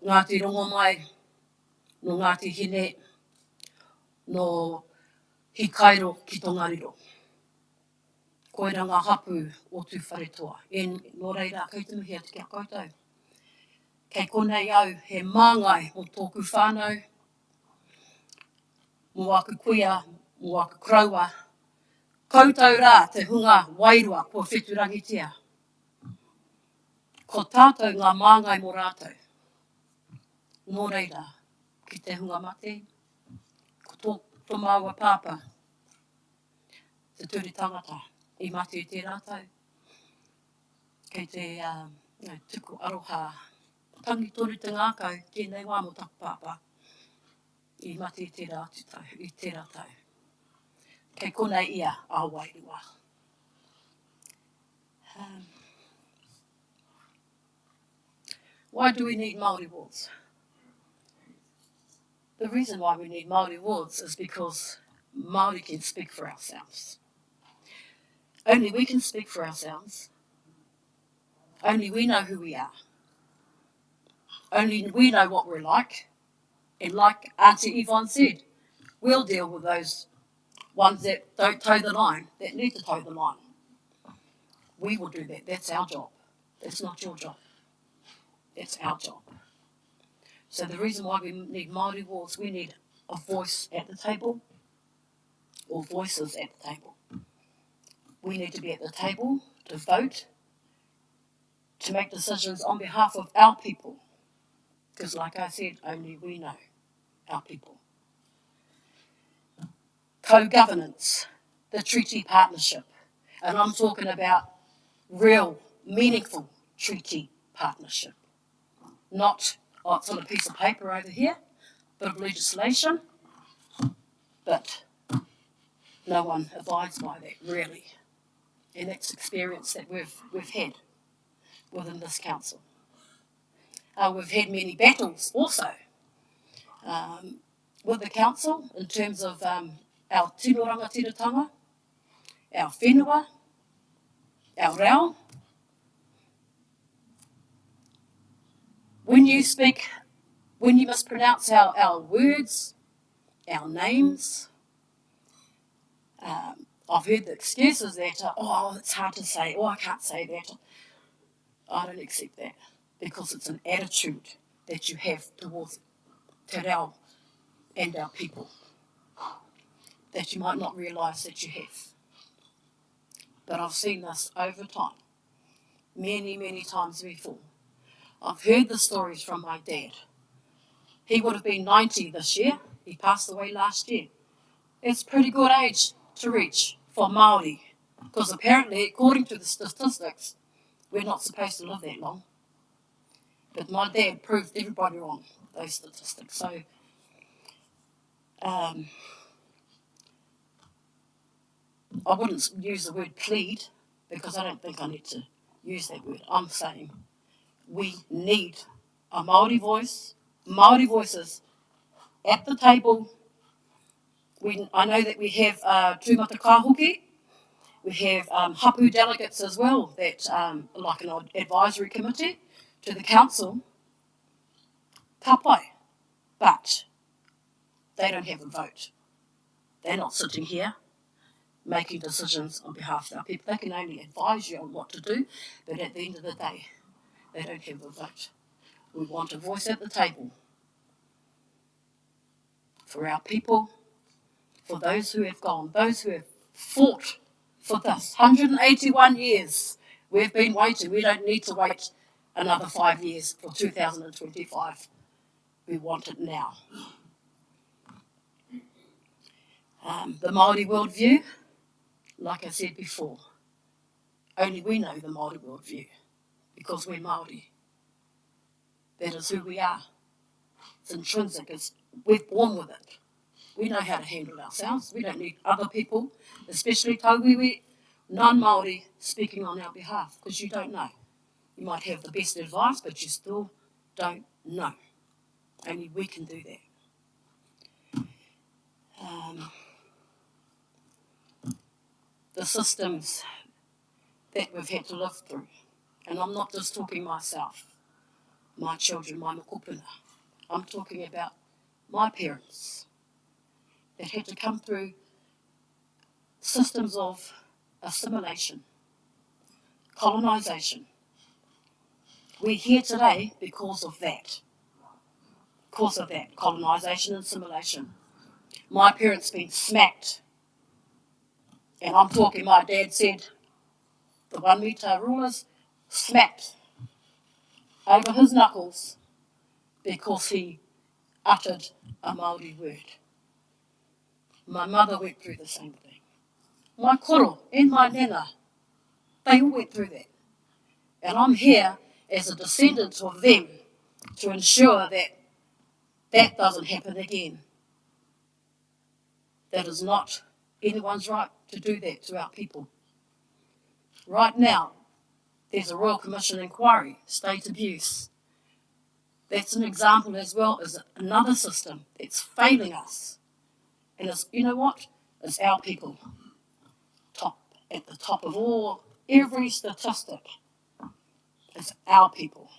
Ngāti Rongomai, no Ngāti Hine, no Hikairo ki Tongariro. Koera ngā hapu o tūwhare toa. Nō reira, kei te mihi atu kia koutou. Kei konei au he māngai o tōku whānau, mo aku kuia, mo aku kraua, koutou rā te hunga wairua kua wheturangitia. Ko tātou ngā māngai mō rātou. Nō reira, ki te hunga mate, ko tō māua pāpā, te turi tangata, I mate te rātou. Kei te tuku aroha, tangi toru te ngākau, tēnei wā mo taku pāpā, I mate te rātutau, I te rātau. Kei konei ia a wairua. Why do we need Māori wards? The reason why we need Māori wards is because Māori can speak for ourselves. Only we can speak for ourselves. Only we know who we are. Only we know what we're like. And like Auntie Yvonne said, we'll deal with those ones that don't toe the line, that need to toe the line. We will do that. That's our job. That's not your job. That's our job. So the reason why we need Māori wards, we need a voice at the table, or voices at the table. We need to be at the table to vote, to make decisions on behalf of our people. Because like I said, only we know our people. Co-governance, the treaty partnership. And I'm talking about real, meaningful treaty partnership. Not, it's on a piece of paper over here, bit of legislation, but no one abides by that, really. And that's experience that we've had within this council. We've had many battles also with the council in terms of our tino rangatiratanga, our whenua, our reo. When you speak, when you mispronounce our words, our names, I've heard the excuses that, it's hard to say, I can't say that. I don't accept that because it's an attitude that you have towards te reo and our people that you might not realise that you have. But I've seen this over time, many, many times before. I've heard the stories from my dad. He would have been 90 this year. He passed away last year. It's a pretty good age to reach for Māori, because apparently, according to the statistics, we're not supposed to live that long. But my dad proved everybody wrong, those statistics. So, I wouldn't use the word plead because I don't think I need to use that word. I'm saying we need a Māori voice, Māori voices at the table. I know that we have tūmata kāhoki, we have hapu delegates as well, that like an advisory committee to the council, ka pai, but they don't have a vote. They're not sitting here making decisions on behalf of our people. They can only advise you on what to do, but at the end of the day, they don't have a vote. We want a voice at the table for our people, for those who have gone, those who have fought for this. 181 years we've been waiting. We don't need to wait another 5 years for 2025. We want it now. The Māori worldview, like I said before, only we know the Māori worldview because we're Māori. That is who we are. It's intrinsic. We're born with it. We know how to handle ourselves. We don't need other people, especially tauiwi, non-Māori, speaking on our behalf, because you don't know. You might have the best advice, but you still don't know. Only we can do that. The systems that we've had to live through, and I'm not just talking myself, my children, my mokopuna. I'm talking about my parents that had to come through systems of assimilation, colonisation. We're here today because of that. Because of that, colonisation and assimilation. My parents been smacked. And I'm talking, my dad said, the one mita rulers smacked over his knuckles because he uttered a Māori word. My mother went through the same thing. My koro and my nana, they all went through that. And I'm here as a descendant of them to ensure that that doesn't happen again. That is not anyone's right to do that to our people. Right now, there's a Royal Commission inquiry, state abuse. That's an example as well as another system that's failing us. And it's, you know what? It's our people. At the top of every statistic, it's our people.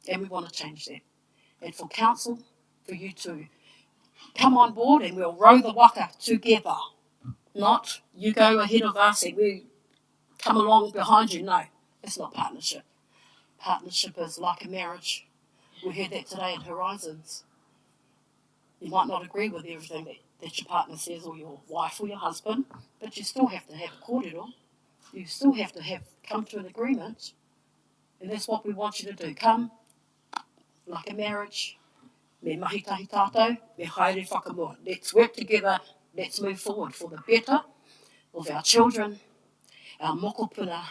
And we want to change that. And for council, for you to come on board and we'll row the waka together. Not you go ahead of us and we come along behind you. No, it's not partnership. Partnership is like a marriage. We heard that today in Horizons. You might not agree with everything that your partner says or your wife or your husband, but you still have to have a kōrero. You still have to come to an agreement. And that's what we want you to do. Come, like a marriage. Me mahi tahi tātou, me haere whakamoa. Let's work together. Let's move forward for the better of our children, our mokopuna,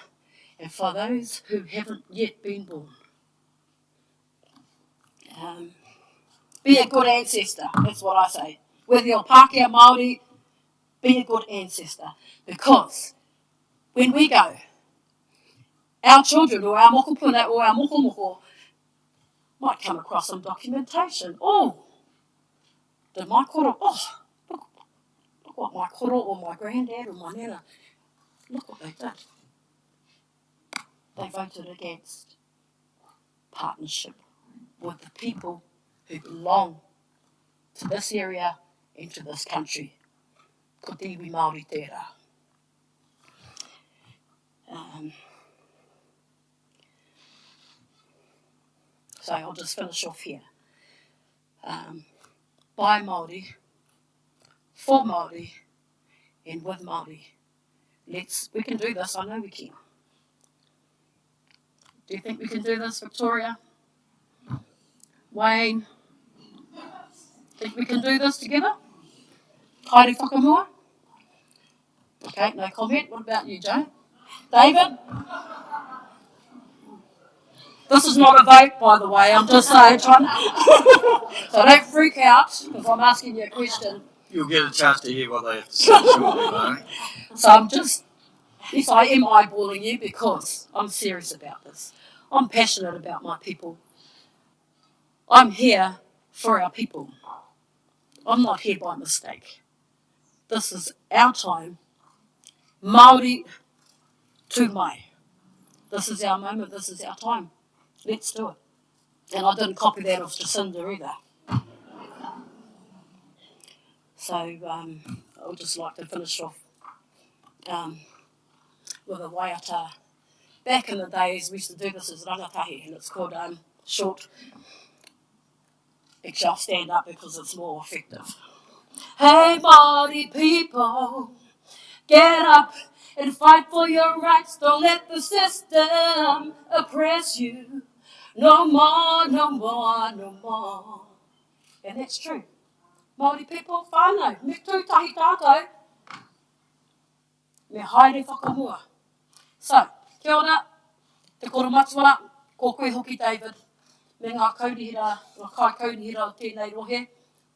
and for those who haven't yet been born. Be a good ancestor, that's what I say. Whether you're Pākehā Māori, be a good ancestor. Because when we go, our children or our mokopuna or our mokomoko might come across some documentation. Oh, did my koro, look what my koro or my granddad or my nana, look what they did. They voted against partnership with the people who belong to this area and to this country. Ko te iwi Māori tērā. So I'll just finish off here. By Māori, for Māori, and with Māori. We can do this, I know we can. Do you think we can do this, Victoria? Wayne? Think we can do this together? Haere whakamua? Okay, no comment. What about you, Joe? David? This is not a vote, by the way. I'm just saying, so don't freak out, because I'm asking you a question. You'll get a chance to hear what they have to say shortly, Marnie. So I'm just, yes, I am eyeballing you because I'm serious about this. I'm passionate about my people. I'm here for our people. I'm not here by mistake. This is our time. Māori to mai. This is our moment. This is our time. Let's do it. And I didn't copy that off Jacinda either. So I would just like to finish off with a waiata. Back in the days, we used to do this as rangatahi, and it's called short. Actually, I'll stand up because it's more effective. Hey, Māori people, get up and fight for your rights. Don't let the system oppress you. No more, no more, no more. And that's true. Māori people, whānau, me tūtahi tātou, me haere whakamua. So, kia ora, te koro matua, ko koe hoki David, me ngā kaurihira, ngā kai kaurihira o tēnei rohe,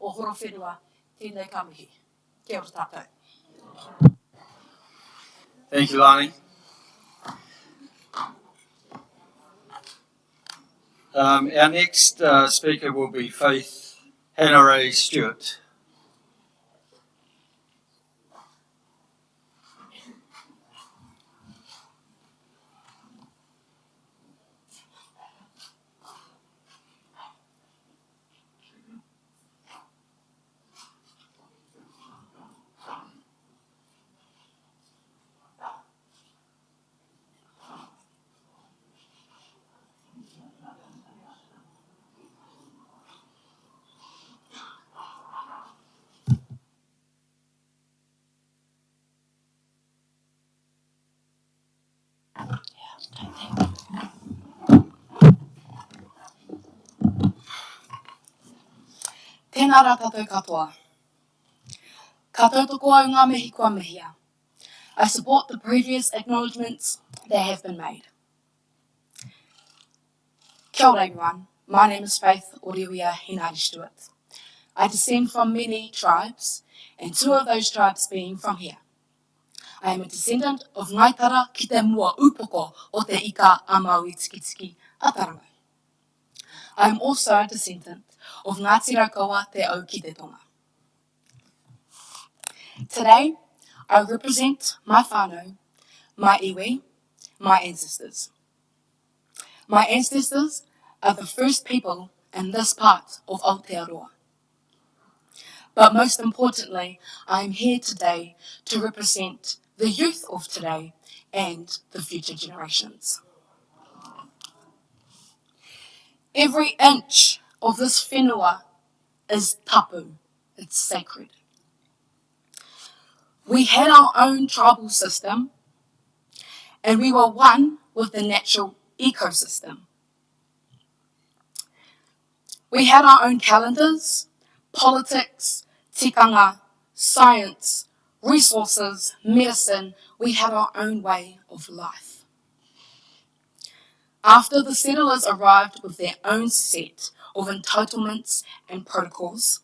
o Horowhenua, tēnei kamihi. Kia ora tātou. Thank you, Lani. Our next speaker will be Faith Hannah Stewart. Tēnā rā tātou katoa. Ka tautoko au ngā mihi kua mihia. I support the previous acknowledgements that have been made. Kia ora everyone. My name is Faith Horowhenua Stewart. I descend from many tribes, and two of those tribes being from here. I am a descendant of Ngaitara ki te mua upoko o te ika a Maui Tikitiki Atarangai. I am also a descendant of Ngāti Raukawa te au ki te tonga. Today, I represent my whānau, my iwi, my ancestors. My ancestors are the first people in this part of Aotearoa. But most importantly, I am here today to represent the youth of today and the future generations. Every inch of this whenua is tapu, it's sacred. We had our own tribal system, and we were one with the natural ecosystem. We had our own calendars, politics, tikanga, science, resources, medicine. We had our own way of life. After the settlers arrived with their own set of entitlements and protocols,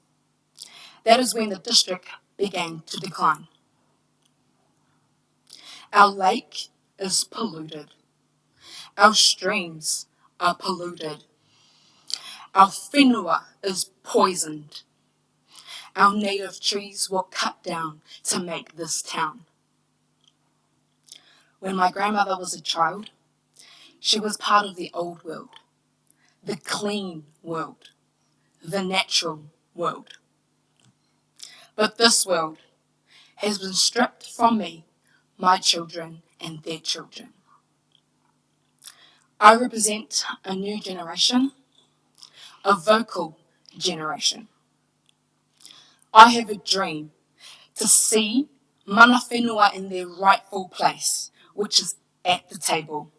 that is when the district began to decline. Our lake is polluted. Our streams are polluted. Our whenua is poisoned. Our native trees were cut down to make this town. When my grandmother was a child, she was part of the old world, the clean world, the natural world. But this world has been stripped from me, my children and their children. I represent a new generation, a vocal generation. I have a dream to see mana whenua in their rightful place, which is at the table,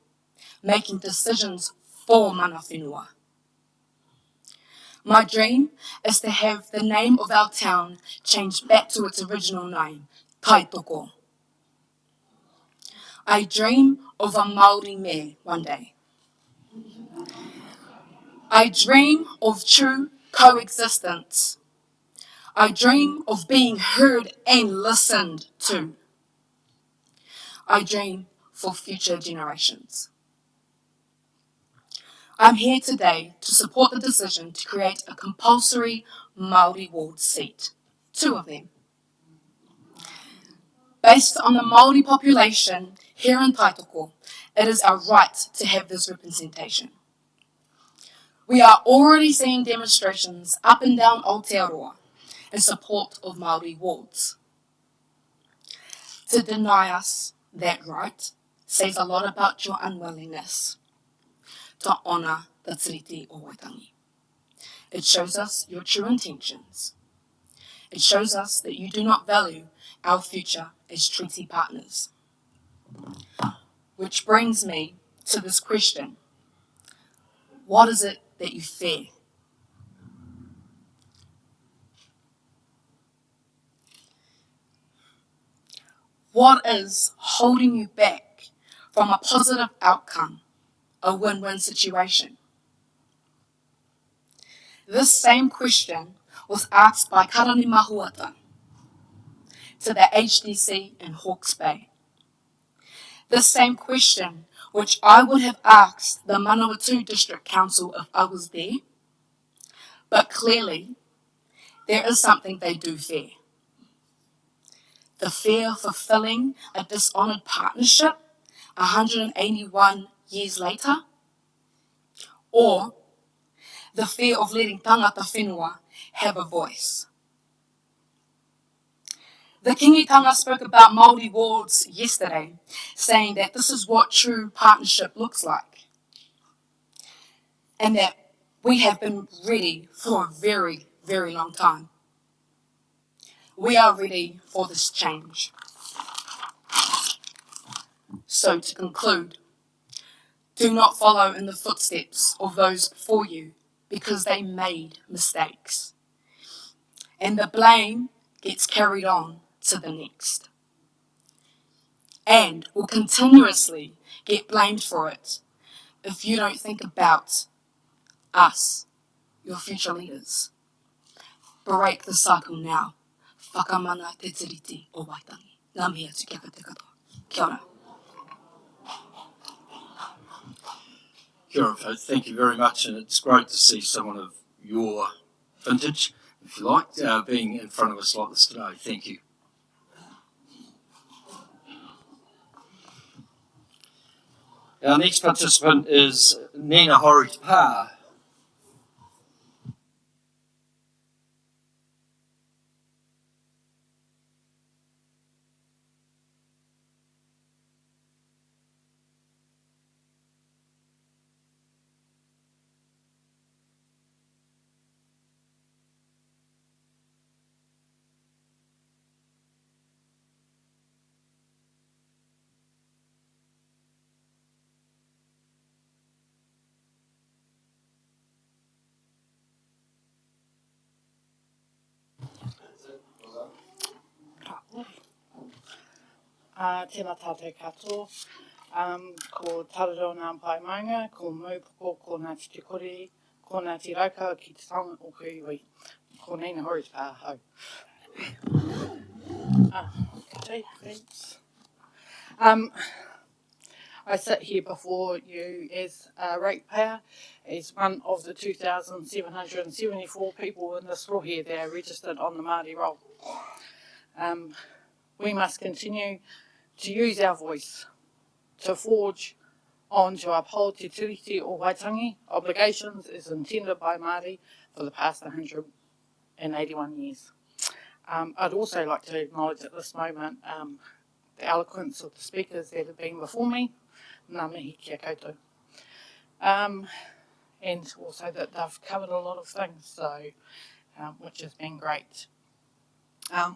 making decisions for mana whenua. My dream is to have the name of our town changed back to its original name, Kaitoko. I dream of a Māori me one day. I dream of true coexistence. I dream of being heard and listened to. I dream for future generations. I'm here today to support the decision to create a compulsory Māori Ward seat, 2 of them. Based on the Māori population here in Taitoko, it is our right to have this representation. We are already seeing demonstrations up and down Aotearoa in support of Māori wards. To deny us that right says a lot about your unwillingness to honour the tiriti o Waitangi. It shows us your true intentions. It shows us that you do not value our future as treaty partners. Which brings me to this question. What is it that you fear? What is holding you back from a positive outcome, a win-win situation? This same question was asked by Karani Mahuata to the HDC in Hawke's Bay. This same question, which I would have asked the Manawatu District Council if I was there, but clearly there is something they do fear. The fear of fulfilling a dishonoured partnership 181 years later, or the fear of letting tangata whenua have a voice. The kingitanga spoke about Māori wards yesterday, saying that this is what true partnership looks like, and that we have been ready for a very, very long time. We are ready for this change. So to conclude, do not follow in the footsteps of those before you because they made mistakes. And the blame gets carried on to the next. And will continuously get blamed for it if you don't think about us, your future leaders. Break the cycle now. Whakamana te tiriti o Waitangi. Ngā mihi atu kia katoa. Kia ora. Kia ora, folks. Thank you very much, and it's great to see someone of your vintage, if you like, being in front of us like this today. Thank you. Our next participant is Nina Horowhenua. Tēnā tātou katoa, ko Tararo ngā pai maunga, ko Maupoko, ko Ngāti Te Kore, ko Ngāti Raukau ki te tonga o Kuiwi, ko Nina Horowhenua hau. Okay, thanks. I sit here before you as a ratepayer, as one of the 2,774 people in this rohe that are registered on the Māori roll. We must continue to use our voice to forge on to uphold te tiriti o Waitangi obligations as intended by Māori for the past 181 years. I'd also like to acknowledge at this moment the eloquence of the speakers that have been before me. Ngā mihi kia koutou. And also that they've covered a lot of things, so which has been great.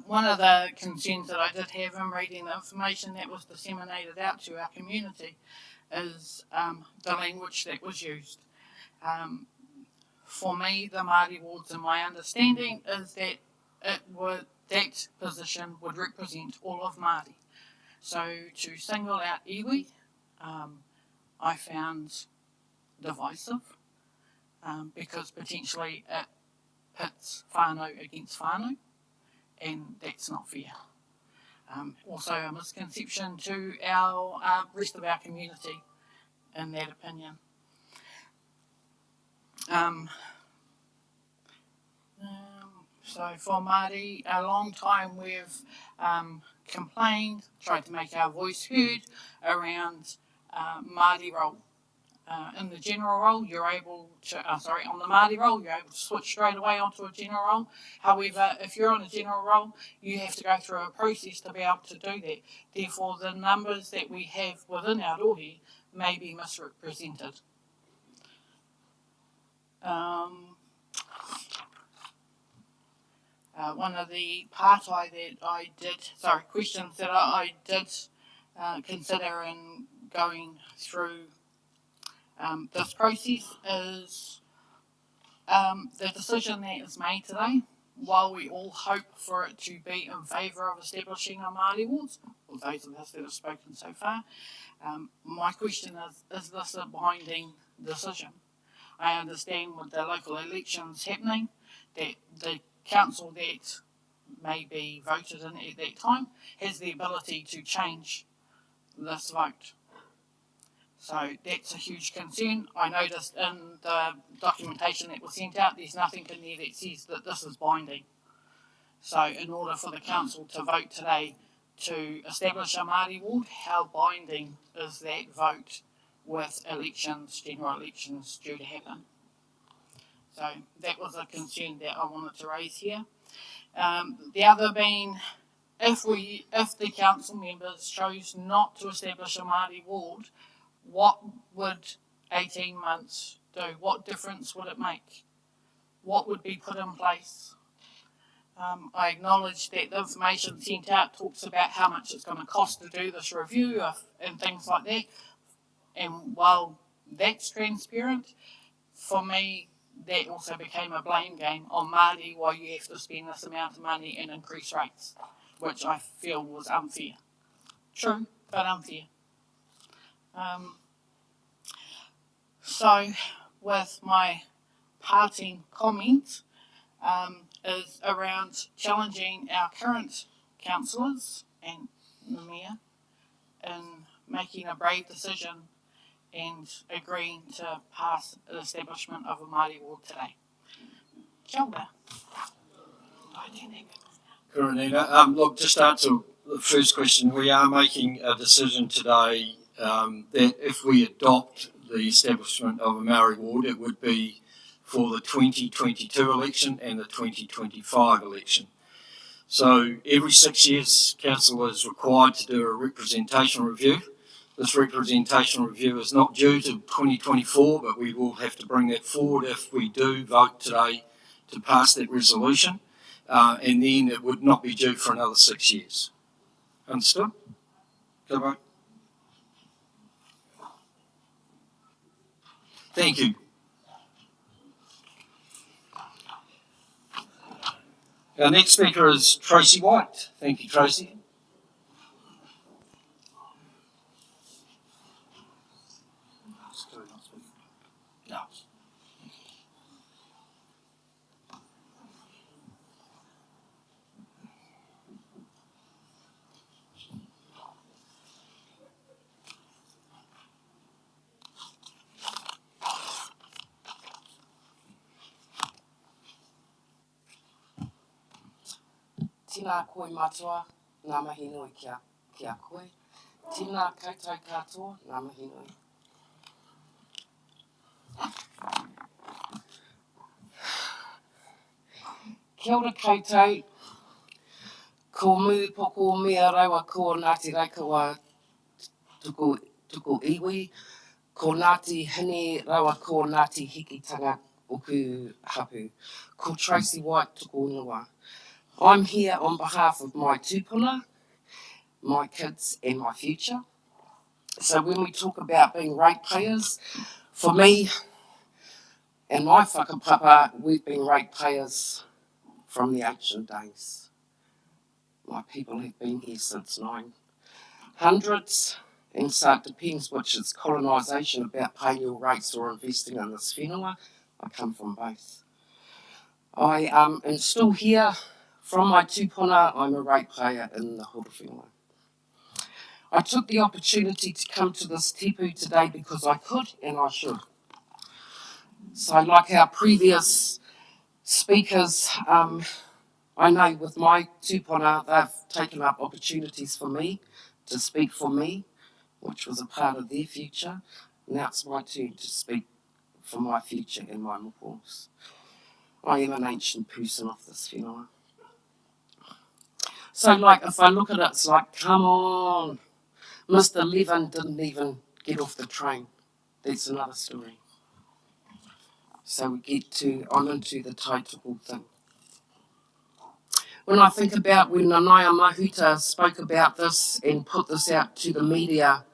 One of the concerns that I did have in reading the information that was disseminated out to our community is the language that was used. For me, the Māori wards, and my understanding is that that position would represent all of Māori. So to single out iwi, I found divisive because potentially it pits whānau against whānau. and that's not fair. Also a misconception to our rest of our community, in that opinion. So for Māori, a long time we've complained, tried to make our voice heard around Māori role. In the general role, you're able to, on the Māori role, you're able to switch straight away onto a general role. However, if you're on a general role, you have to go through a process to be able to do that. Therefore, the numbers that we have within our rohe may be misrepresented. One of the questions that I did consider in going through this process is the decision that is made today. While we all hope for it to be in favour of establishing a Māori wards, or those of us that have spoken so far, my question is this a binding decision? I understand with the local elections happening that the council that may be voted in at that time has the ability to change this vote. So that's a huge concern. I noticed in the documentation that was sent out, there's nothing in there that says that this is binding. So in order for the council to vote today to establish a Māori ward, how binding is that vote with elections, general elections due to happen? So that was a concern that I wanted to raise here. The other being, if the council members chose not to establish a Māori ward, what would 18 months do? What difference would it make? What would be put in place? I acknowledge that the information sent out talks about how much it's going to cost to do this review and things like that. And while that's transparent, for me, that also became a blame game on Māori while you have to spend this amount of money and increase rates, which I feel was unfair. True, but unfair. So, with my parting comment, is around challenging our current councillors and the mayor in making a brave decision and agreeing to pass the establishment of a Māori ward today. Kia ora. Kia ora, Nina. Look, just to answer the first question, we are making a decision today that if we adopt the establishment of a Māori ward, it would be for the 2022 election and the 2025 election. So every 6 years, council is required to do a representation review. This representation review is not due to 2024, but we will have to bring that forward if we do vote today to pass that resolution, and then it would not be due for another 6 years. Understood? Good vote. Thank you. Our next speaker is Tracy White. Thank you, Tracy. No. Tina koe matua, ngā mahi nui kia koe. Tina koutou katoa, ngā mahi nui. Kia ora koutou. Ko mū poko mea rawa ko Ngāti Raikawa tuku iwi. Ko Ngāti Hine rawa ko Ngāti Hikitanga oku hapu. Ko Tracy White tuku ingoa. I'm here on behalf of my tūpuna, my kids and my future. So when we talk about being ratepayers, for me and my whakapapa, we've been ratepayers from the ancient days. My people have been here since 900s, and so it depends which is colonisation about paying your rates or investing in this whenua. I come from both. I am still here From my tūpuna, I'm a ratepaia in the Horowhenua. I took the opportunity to come to this tipu today because I could and I should. So like our previous speakers, I know with my tūpuna, they've taken up opportunities for me to speak for me, which was a part of their future. Now it's my turn to speak for my future and my mokos. I am an ancient person of this whenua. So like if I look at it, it's like, come on, Mr. Levin didn't even get off the train. That's another story. So we get to, I'm into the taituku thing. When I think about when Nanaia Mahuta spoke about this and put this out to the media,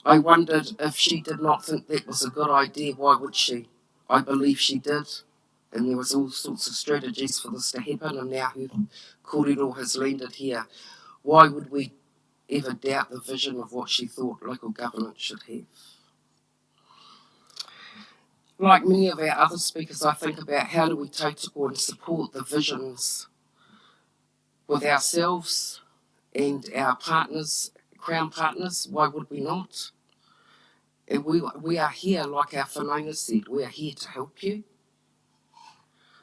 I wondered if she did not think that was a good idea, why would she? I believe she did. And there was all sorts of strategies for this to happen, and now her kōrero has landed here. Why would we ever doubt the vision of what she thought local government should have? Like many of our other speakers, I think about how do we tautoko and support the visions with ourselves and our partners, Crown partners. Why would we not? And we are here, like our whanaunga said, we are here to help you.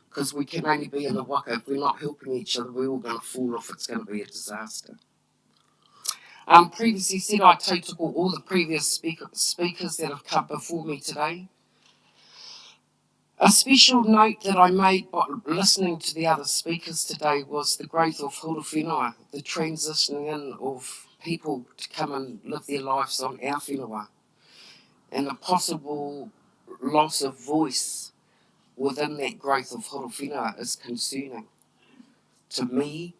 Because we can only be in the waka. If we're not helping each other, we're all going to fall off. It's going to be a disaster. Previously said I tautoko all the previous speakers that have come before me today. A special note that I made by listening to the other speakers today was the growth of Horowhenua, the transitioning in of people to come and live their lives on our whenua, and the possible loss of voice within that growth of Horowhenua is concerning to me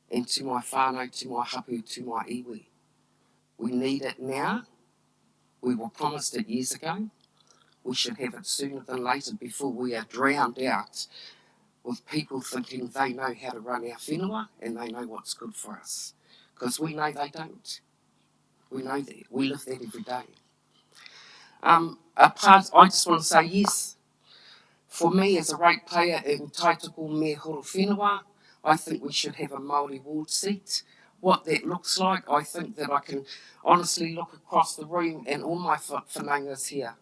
and to my whānau, to my hapu, to my iwi. We need it now. We were promised it years ago. We should have it sooner than later before we are drowned out with people thinking they know how to run our whenua and they know what's good for us. Because we know they don't. We know that. We live that every day. I just want to say yes. For me, as a ratepaia in tautoko me Horowhenua, I think we should have a Māori Ward seat. What that looks like, I think that I can honestly look across the room and all my whanaungas here.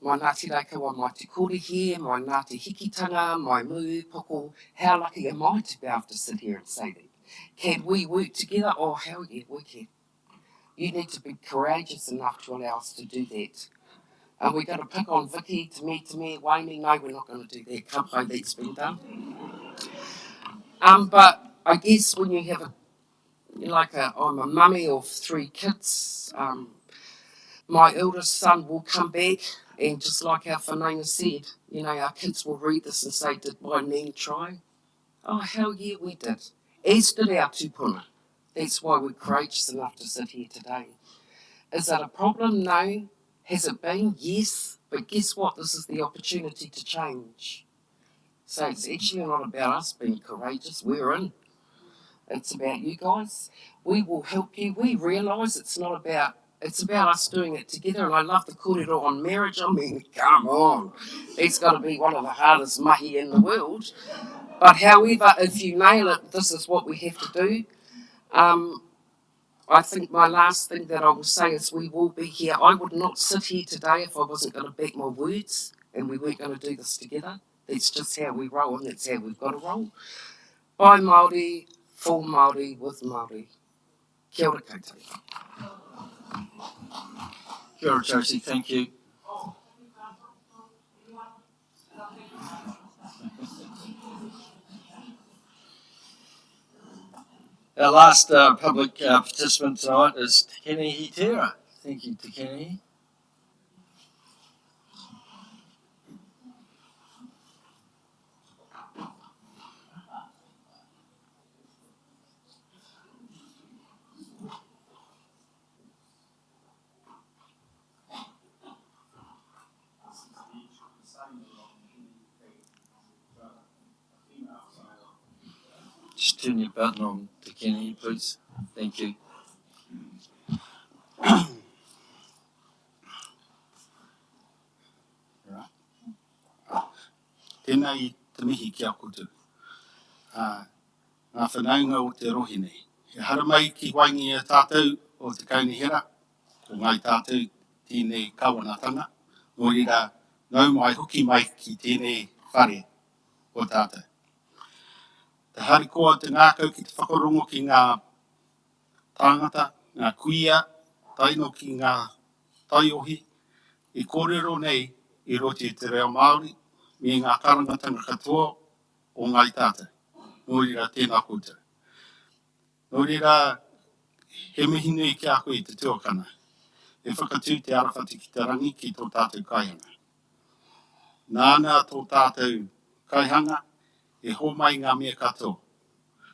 My Ngāti Raukawa, my Te Kore here, my Ngāti Hikitanga, my Mū, Poko. How lucky am I to be able to sit here and say that? Can we work together? Oh, hell yeah, we can. You need to be courageous enough to allow us to do that. Are we going to pick on Vicky, to me, Wayne? No, we're not going to do that. Kapai, that's been done. But I guess when you have I'm a mummy of 3 kids. My eldest son will come back, and just like our whanaunga said, our kids will read this and say, did my nan try? Oh, hell yeah, we did. As did our tūpuna. That's why we're courageous enough to sit here today. Is that a problem? No. Has it been? Yes. But guess what? This is the opportunity to change. So it's actually not about us being courageous. We're in. It's about you guys. We will help you. We realise it's about us doing it together. And I love the kōrero on marriage. I mean, come on. It's got to be one of the hardest mahi in the world. But however, if you nail it, this is what we have to do. I think my last thing that I will say is we will be here. I would not sit here today if I wasn't going to back my words and we weren't going to do this together. That's just how we roll, and that's how we've got to roll. By Māori, for Māori, with Māori. Kia ora koutou. Kia ora, Tracy, thank you. Our last public participant tonight is Te Hitera. Thank you, Te. Just turn your button on, Te, please. Thank you. Tēnei te mihi ki a koutou. ngā whanaunga o te rohi nei. He hara mai ki waingi e tātou o te kaunihera, ko ngai tātou tēnei kawanatanga, nō reira nau mai hoki mai ki tēnei whare o tātou. Te harikoa te ngākau ki te whakarongo ki ngā tāngata, ngā kuia, taino ki ngā taiohi, i kōrero nei i roti te reo Māori, me ngā karangatanga katoa o ngai tātou. Nō reira tēnā koutou. Nō reira he mihi nui ki a koe te tuakana. E whakatū te arawhati ki te rangi ki tō tātou kaihanga. Nāna tō tātou kaihanga e ho mai ngā mea katoa.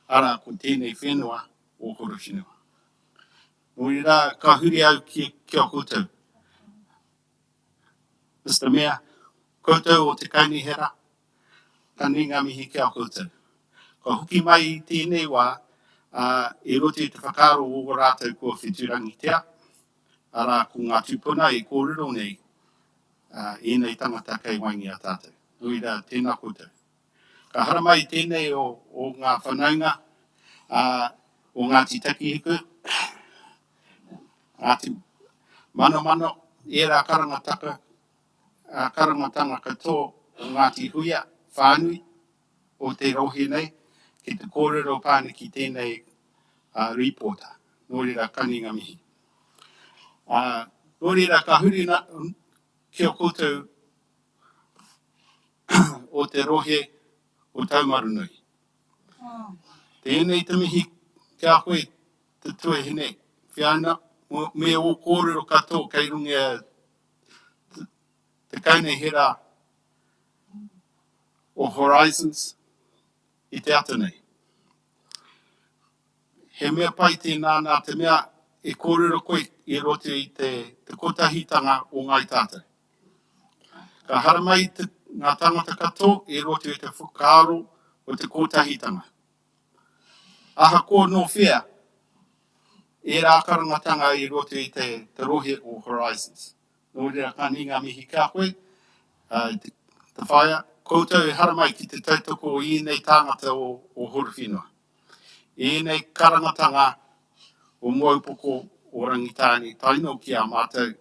Ara ko tēnei whenua o Horowhenua. Nō reira ka huri au ki a koutou. Mr. Mayor, koutou o te kaunihera, ka nui ngā mihi ki a koutou. Ka hoki mai i tēnei wā, e roti te whakaro o rātou kua whiturangitea, ara ko ngā tūpuna e kōrero nei, enei tangata kei waingi a tātou. Nuira, tēnā koutou. Ka hara mai tēnei o ngā whanaunga, o Ngāti Takihiku, Ngāti Mano, era karangatanga katoa o Ngāti Huia, whānui, o te rohe nei, ki te kōrero pāne ki tēnei reporter. Nō reira kaninga mihi. Nō reira ka huri ki a koutou o te rohe o Taumarunui. Tēnei te mihi ki a koe te tuahine. Whiana, me o kōrero katoa kei runga te kaunihera o Horizons i te ata nei. He mea pai tēnā nā te mea e kōrero koe i roti i te kotahitanga o ngai tātou. Ka hara mai ngā tangata katoa i roti i te whakaaro o te kotahitanga. Aha ko no whea, e rā karangatanga i roti i te rohe o Horizons. Nō reira ka ni ngā mihi kia koe, te whaia, koutou e hara mai ki te tautoko o i nei tāngata o Horowhenua. I nei karangatanga o Moaupoko o Rangitāne, taino ki a mātou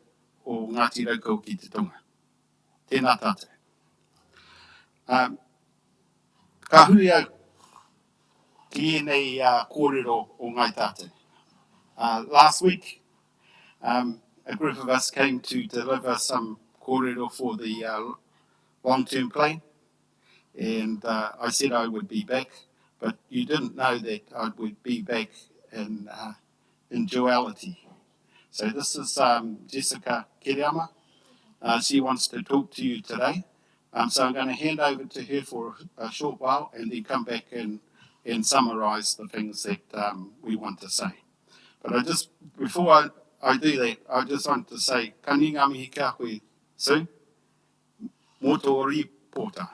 o Ngāti Raukau ki te tonga. Tēnā tātou. Ka hui au ki nei kōrero o ngai tātou. Last week, a group of us came to deliver some kōrero for the long-term plan, and I said I would be back, but you didn't know that I would be back in duality. So this is Jessica Kiriama. She wants to talk to you today. So I'm going to hand over to her for a short while and then come back and summarise the things that we want to say. But before I do that, I just want to say, ka ni ngā mihi kia koe, Sue, mō tō reporter.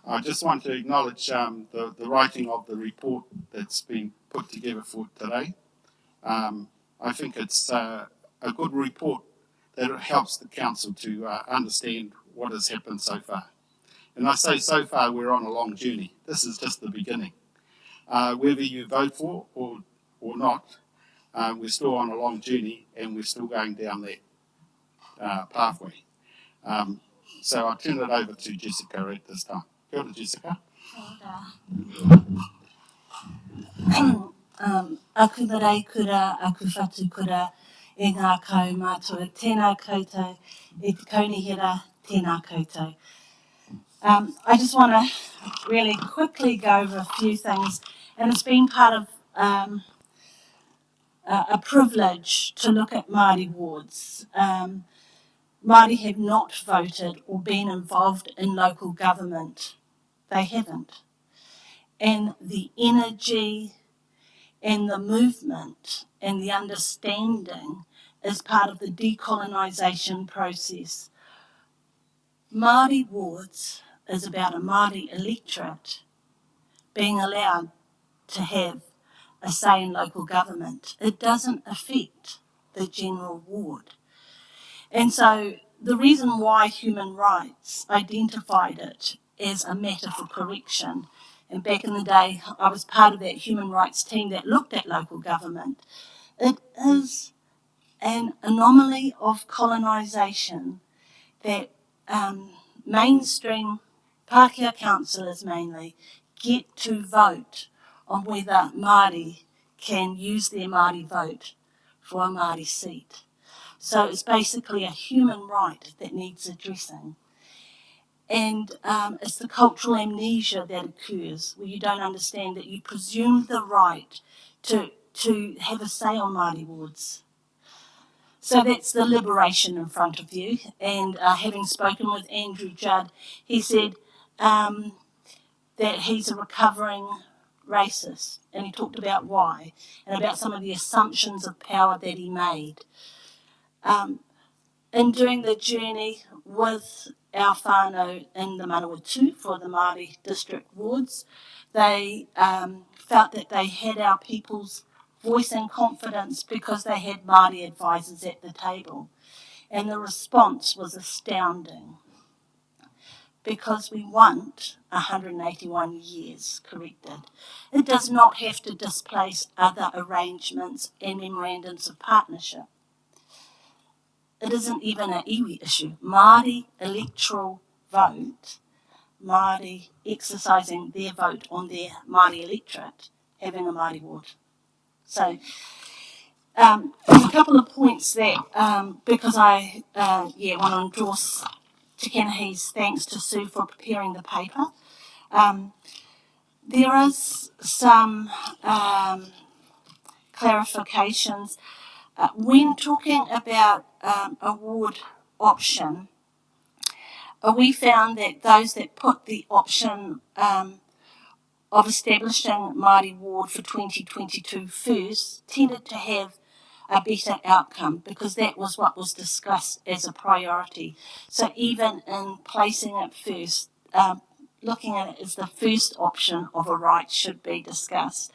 I just want to acknowledge the writing of the report that's been put together for today. I think it's a good report that helps the council to understand what has happened so far. And I say so far, we're on a long journey. This is just the beginning. Whether you vote for or not, we're still on a long journey and we're still going down that pathway. So I'll turn it over to Jessica at this time. Kia ora, Jessica. Aku marei kura, aku whatu kura, e ngā kau mātua, tēnā koutou, e te kaunihera, tēnā koutou. I just want to really quickly go over a few things, and it's been part of a privilege to look at Māori wards. Māori have not voted or been involved in local government. They haven't. And the energy and the movement and the understanding is part of the decolonisation process. Māori wards is about a Māori electorate being allowed to have a say in local government. It doesn't affect the general ward. And so the reason why human rights identified it as a matter for correction and back in the day I was part of that human rights team that looked at local government. It is an anomaly of colonisation that mainstream Pākehā councillors mainly get to vote on whether Māori can use their Māori vote for a Māori seat. So it's basically a human right that needs addressing. And it's the cultural amnesia that occurs where you don't understand that you presume the right to have a say on Māori wards. So that's the liberation in front of you. And having spoken with Andrew Judd, he said that he's a recovering racist. And he talked about why and about some of the assumptions of power that he made. In doing the journey with our whānau in the Manawatu for the Māori District Wards, they felt that they had our people's voice and confidence because they had Māori advisors at the table. And the response was astounding. Because we want 181 years corrected. It does not have to displace other arrangements and memorandums of partnership. It isn't even an iwi issue. Māori electoral vote, Māori exercising their vote on their Māori electorate, having a Māori ward. So there's a couple of points that, because I want to endorse Te Kenahi's thanks to Sue for preparing the paper. There is some clarifications. When talking about a ward option, we found that those that put the option of establishing Māori Ward for 2022 first tended to have a better outcome because that was what was discussed as a priority. So even in placing it first, looking at it as the first option of a right should be discussed.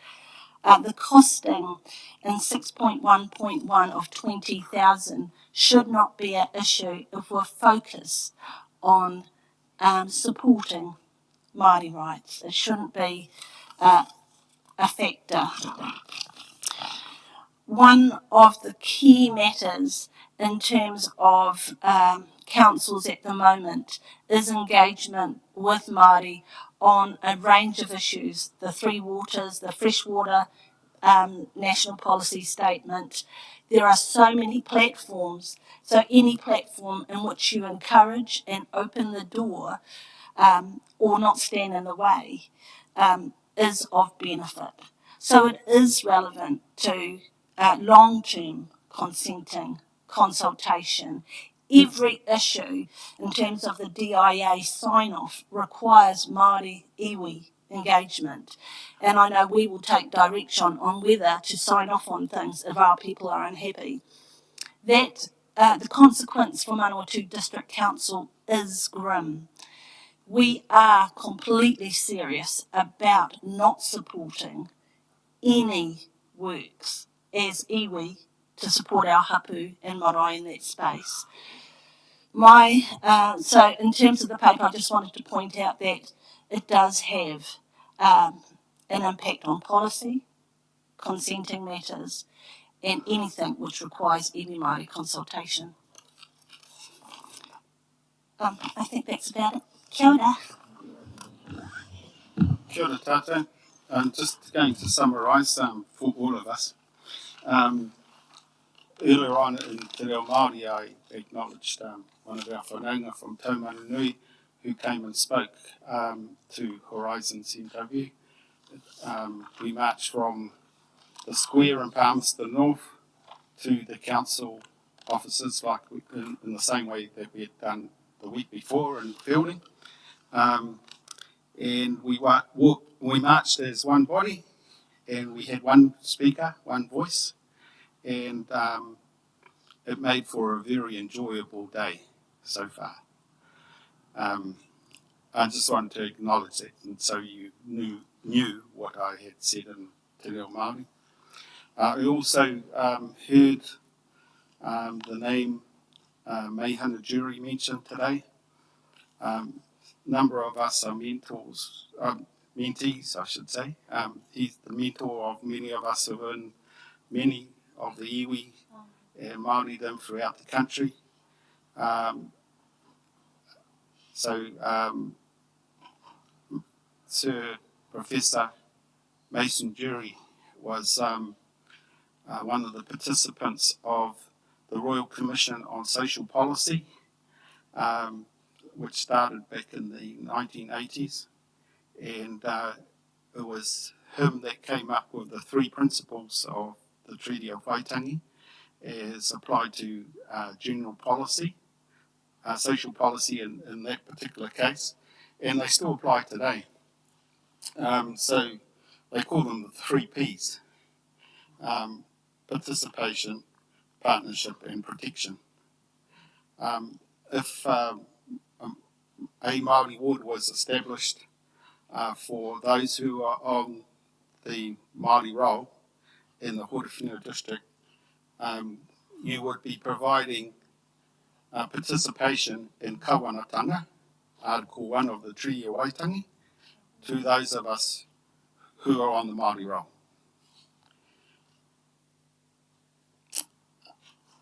The costing in 6.1.1 of 20,000 should not be an issue if we're focused on supporting Māori rights. It shouldn't be a factor. One of the key matters in terms of councils at the moment is engagement with Māori on a range of issues, the Three Waters, the freshwater national policy statement. There are so many platforms, so any platform in which you encourage and open the door or not stand in the way is of benefit. So it is relevant to long-term consenting, consultation. Every issue in terms of the DIA sign-off requires Māori iwi engagement. And I know we will take direction on whether to sign off on things if our people are unhappy. That the consequence for Manawatu District Council is grim. We are completely serious about not supporting any works as iwi to support our hapu and marae in that space. So in terms of the paper, I just wanted to point out that it does have an impact on policy, consenting matters, and anything which requires iwi Māori consultation. I think that's about it. Kia ora. Kia ora tātou. Just going to summarise for all of us. Earlier on in Te Reo Māori, I acknowledged one of our whanaunga from Taumanunui who came and spoke to Horizons interview. We marched from the square in Palmerston North to the council offices in the same way that we had done the week before in Fielding. And we marched as one body, and we had one speaker, one voice, and it made for a very enjoyable day so far. I just wanted to acknowledge that, and so you knew what I had said in Te Reo Māori. I also heard the name Meihana mentioned today. Number of us are mentors. mentees, I should say. He's the mentor of many of us who are in many of the iwi and Māoridom throughout the country. Sir Professor Mason Jury was one of the participants of the Royal Commission on Social Policy, which started back in the 1980s. And it was him that came up with the 3 principles of the Treaty of Waitangi as applied to general policy, social policy in that particular case, and they still apply today. So they call them the 3 Ps, participation, partnership and protection. If a Māori Ward was established for those who are on the Māori roll in the Horowhenua District, you would be providing participation in kawanatanga, Article 1 of the Treaty of Waitangi, to those of us who are on the Māori roll.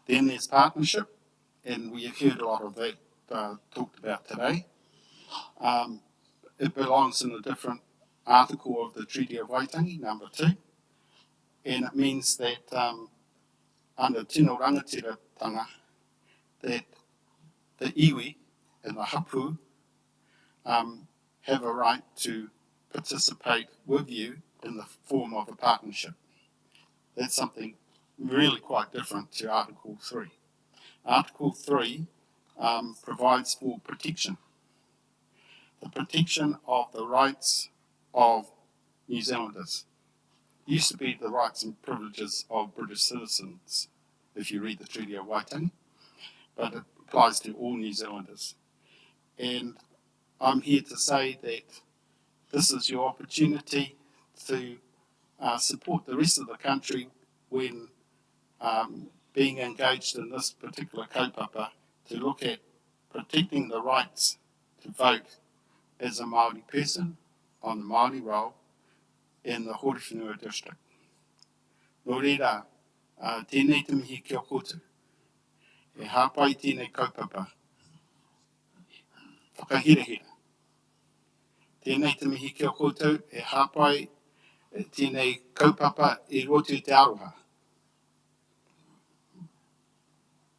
Then there's partnership, and we have heard a lot of that talked about today. It belongs in a different article of the Treaty of Waitangi, number 2, and it means that under tino rangatiratanga, that the iwi and the hapu have a right to participate with you in the form of a partnership. That's something really quite different to Article 3. Article 3 provides for protection. The protection of the rights of New Zealanders. It used to be the rights and privileges of British citizens, if you read the Treaty of Waitangi, but it applies to all New Zealanders. And I'm here to say that this is your opportunity to support the rest of the country when being engaged in this particular kaupapa, to look at protecting the rights to vote as a Māori person on the Māori roll in the Horowhenua District. Nō reira, tēnei te mihi kia koutou. E hāpai tēnei kaupapa. Whakahirahira. Tēnei te mihi kia koutou, e hāpai tēnei kaupapa e rotu te aroha.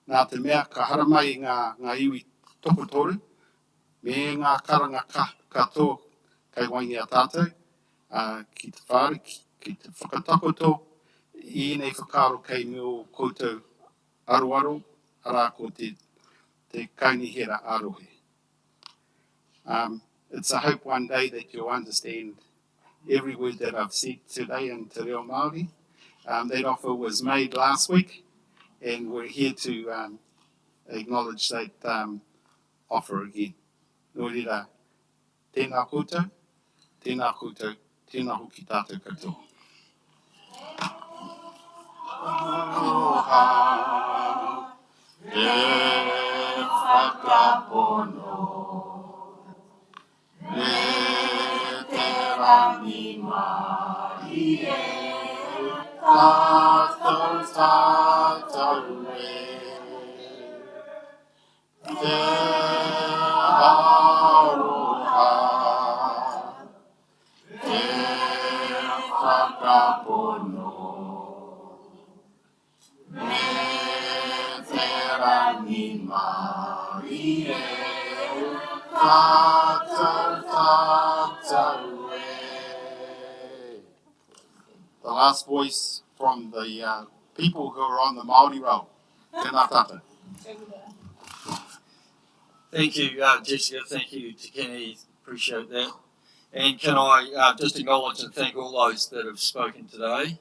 Nā te mea ka haramai ngā iwi tokotoru, me ngā karanga katoa kai waingi a tātou, ki te whāri, ki te whakatakoto, I nei whakaro kei meo koutou aroaro, arā ko te kaunihera arohe. It's a hope one day that you'll understand every word that I've said today in Te Reo Māori. That offer was made last week, and we're here to acknowledge that offer again. Nō reira, tēnā koutou, tēnā hoki tātou katoa. Aloha, e whakapono, e te rangi Māori e, tātou e, te aroha, te whakapono, me te rangi Māori e, tātou e. The last voice from the people who are on the Māori roll. Tēnā tātou. Thank you, Jessica. Thank you, Te Kenny. Appreciate that. And can I just acknowledge and thank all those that have spoken today.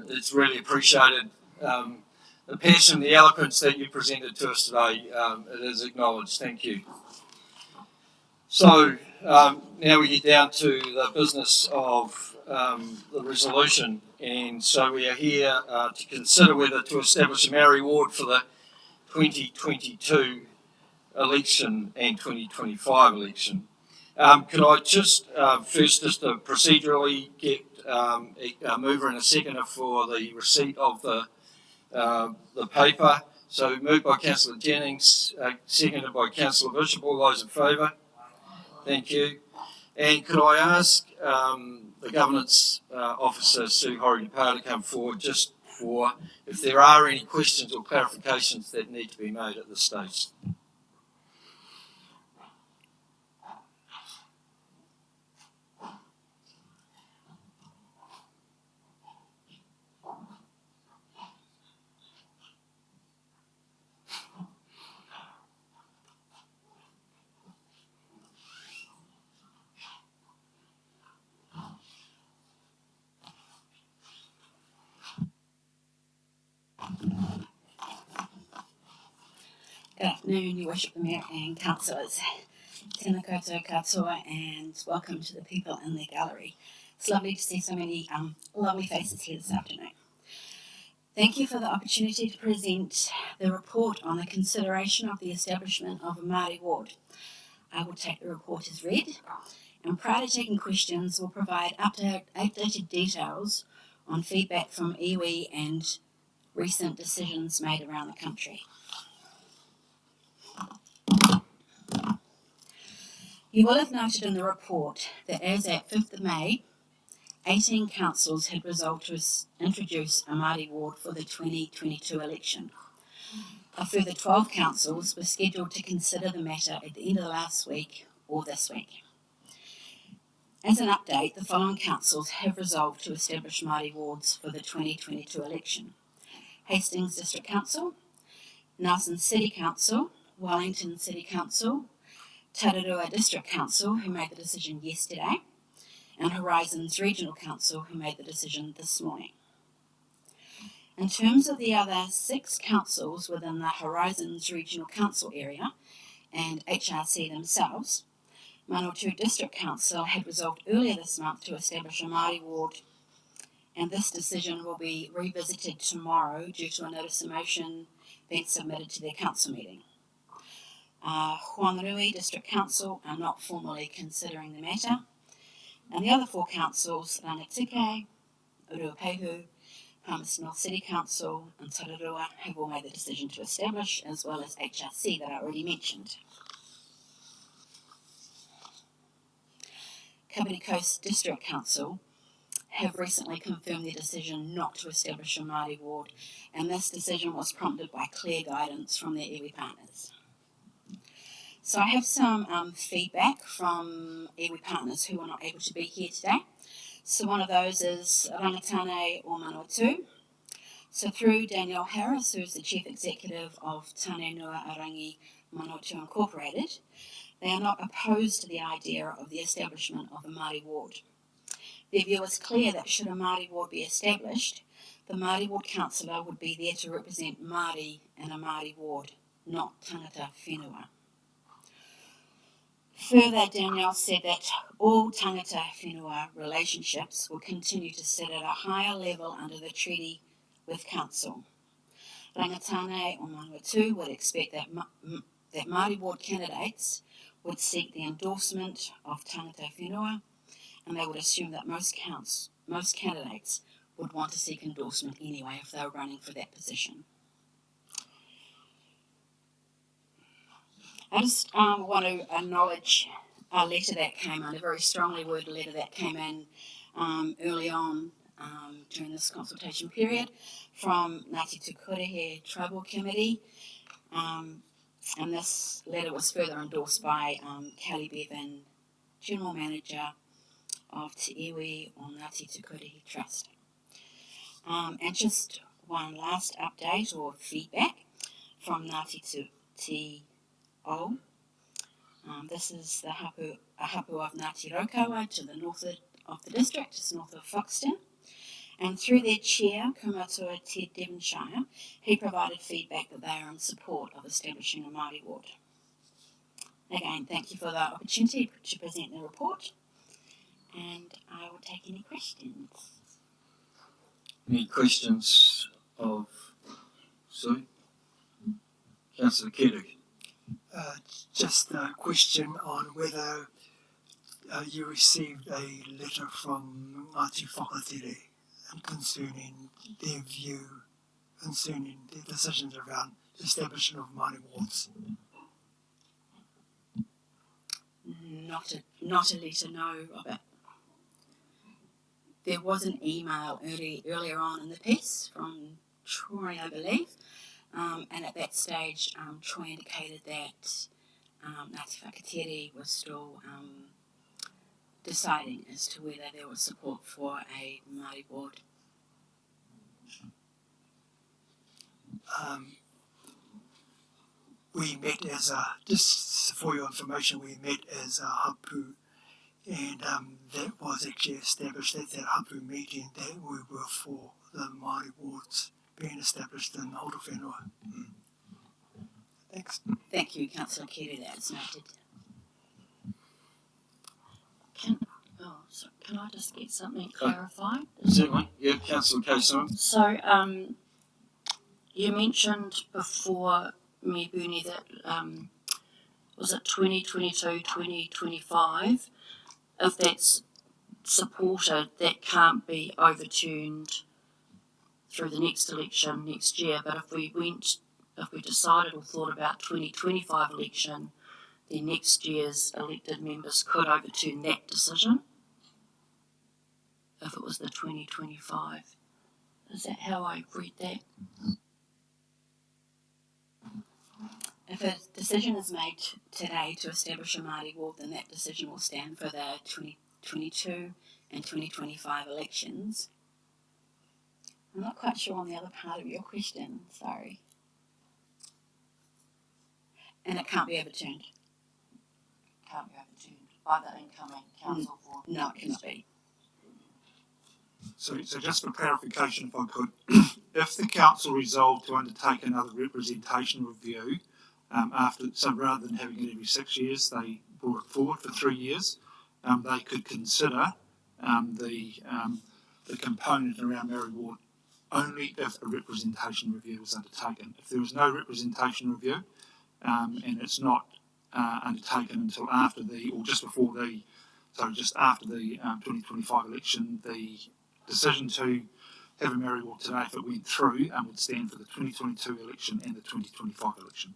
It's really appreciated. The passion, the eloquence that you presented to us today, it is acknowledged. Thank you. So now we get down to the business of the resolution. And so we are here to consider whether to establish a Māori Ward for the 2022 election and 2025 election. Can I just first procedurally get a mover and a seconder for the receipt of the paper? So moved by Councillor Jennings, seconded by Councillor Bishop. All those in favour? Thank you. And could I ask the Governance Officer, Sue Horowhenua, to come forward just for if there are any questions or clarifications that need to be made at this stage. Good afternoon, Your Worship, the Mayor and Councillors. Tēnā koutou katoa and welcome to the people in the gallery. It's lovely to see so many lovely faces here this afternoon. Thank you for the opportunity to present the report on the consideration of the establishment of a Māori Ward. I will take the report as read, and prior to taking questions, we'll provide updated details on feedback from iwi and recent decisions made around the country. You will have noted in the report that as at 5th of May, 18 councils had resolved to introduce a Māori Ward for the 2022 election. A further 12 councils were scheduled to consider the matter at the end of the last week or this week. As an update, the following councils have resolved to establish Māori Wards for the 2022 election: Hastings District Council, Nelson City Council, Wellington City Council, Tararua District Council, who made the decision yesterday, and Horizons Regional Council, who made the decision this morning. In terms of the other 6 councils within the Horizons Regional Council area and HRC themselves, Manawatu District Council had resolved earlier this month to establish a Māori Ward, and this decision will be revisited tomorrow due to a notice of motion being submitted to their council meeting. Horowhenua District Council are not formally considering the matter, and the other 4 councils, Rangatike, Uruapehu, Palmerston North City Council and Tararua, have all made the decision to establish, as well as HRC that I already mentioned. Kapiti Coast District Council have recently confirmed their decision not to establish a Māori Ward, and this decision was prompted by clear guidance from their iwi partners. So I have some feedback from iwi partners who are not able to be here today. So one of those is Rangatane o Manawatu. So through Danielle Harris, who is the Chief Executive of Tāne Nua Arangi Manawatu Incorporated, they are not opposed to the idea of the establishment of a Māori Ward. Their view is clear that should a Māori Ward be established, the Māori Ward councillor would be there to represent Māori in a Māori Ward, not tangata whenua. Further, Danielle said that all tangata whenua relationships will continue to sit at a higher level under the treaty with council. Rangatane o Manawatu would expect that Māori Ward candidates would seek the endorsement of tangata whenua, and they would assume that most candidates would want to seek endorsement anyway if they were running for that position. I just want to acknowledge a letter that came in, a very strongly worded letter that came in early on during this consultation period from Ngāti Tukurehe Tribal Committee. And this letter was further endorsed by Kelly Bevan, General Manager of Te Iwi o Ngāti Tukurehe Trust. And just one last update or feedback from Ngāti Te O. This is the hapu of Ngāti Raukawa to the north of the district, just north of Foxton. And through their chair, Kumatua Ted Devonshire, he provided feedback that they are in support of establishing a Māori Ward. Again, thank you for the opportunity to present the report, and I will take any questions. Any questions of Sue? Councillor Kedu. Just a question on whether you received a letter from Ngāti Whakatere concerning their view, concerning their decisions around the establishment of Māori wards. Not a letter, no, Robert. There was an email earlier on in the piece from Troy, I believe, and at that stage, Troy indicated that Ngāti Whakatere was still deciding as to whether there was support for a Māori ward. We met as a, just for your information, we met as a hapu, and that was actually established at that hapu meeting that we were for the Māori wards being established in Horowhenua. Thanks. Thank you, Councillor Kerry, that is noted. Can I just get something clarified? Certainly. Yeah, Councillor Kay-Simon. So, you mentioned before me, Bernie, that was it 2022, 2025? If that's supported, that can't be overturned through the next election next year. But if we decided or thought about 2025 election, then next year's elected members could overturn that decision if it was the 2025. Is that how I read that? If a decision is made today to establish a Māori ward, then that decision will stand for the 2022 and 2025 elections. I'm not quite sure on the other part of your question, sorry. And it can't be overturned. Can't be overturned by the incoming council for. No, it cannot be. So just for clarification, if I could, if the council resolved to undertake another representation review, so rather than having it every 6 years, they brought it forward for 3 years, they could consider the component around Māori Ward only if a representation review was undertaken. If there was no representation review, and it's not undertaken until after just after the 2025 election, the decision to have a Māori Ward today, if it went through, would stand for the 2022 election and the 2025 election.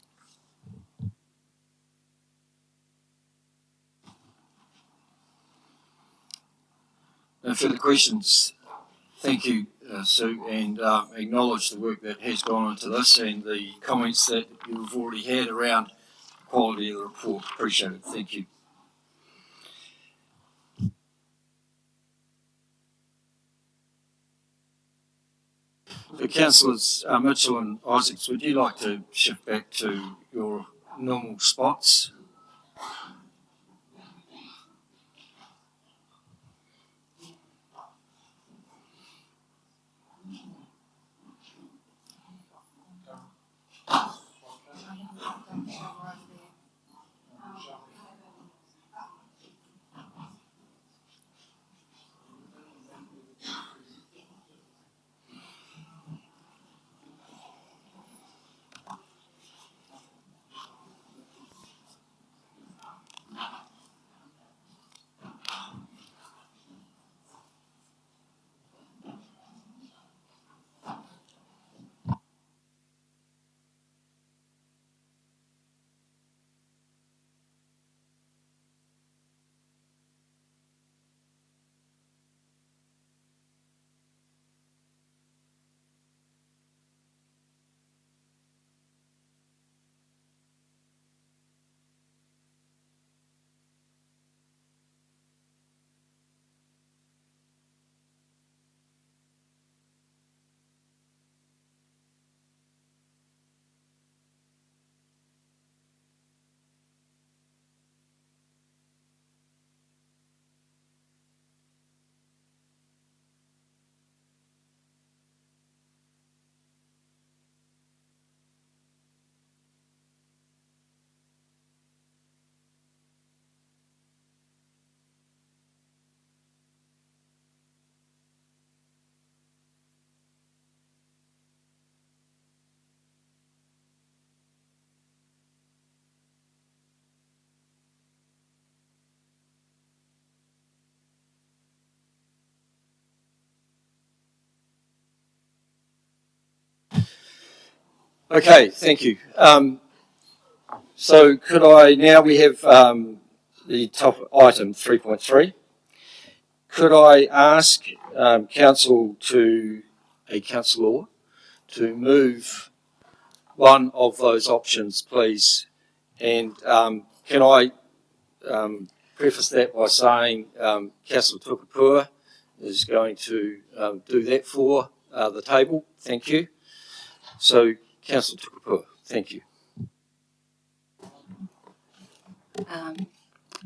No further questions. Thank you, Sue, and acknowledge the work that has gone into this and the comments that you've already had around the quality of the report. Appreciate it. Thank you. The Councillors Mitchell and Isaacs, would you like to shift back to your normal spots? Okay, thank you. So could I, now we have the top item 3.3. Could I ask councillor to move one of those options, please? And can I preface that by saying Councillor Tukapua is going to do that for the table. Thank you. So, Councillor Tukapua, thank you.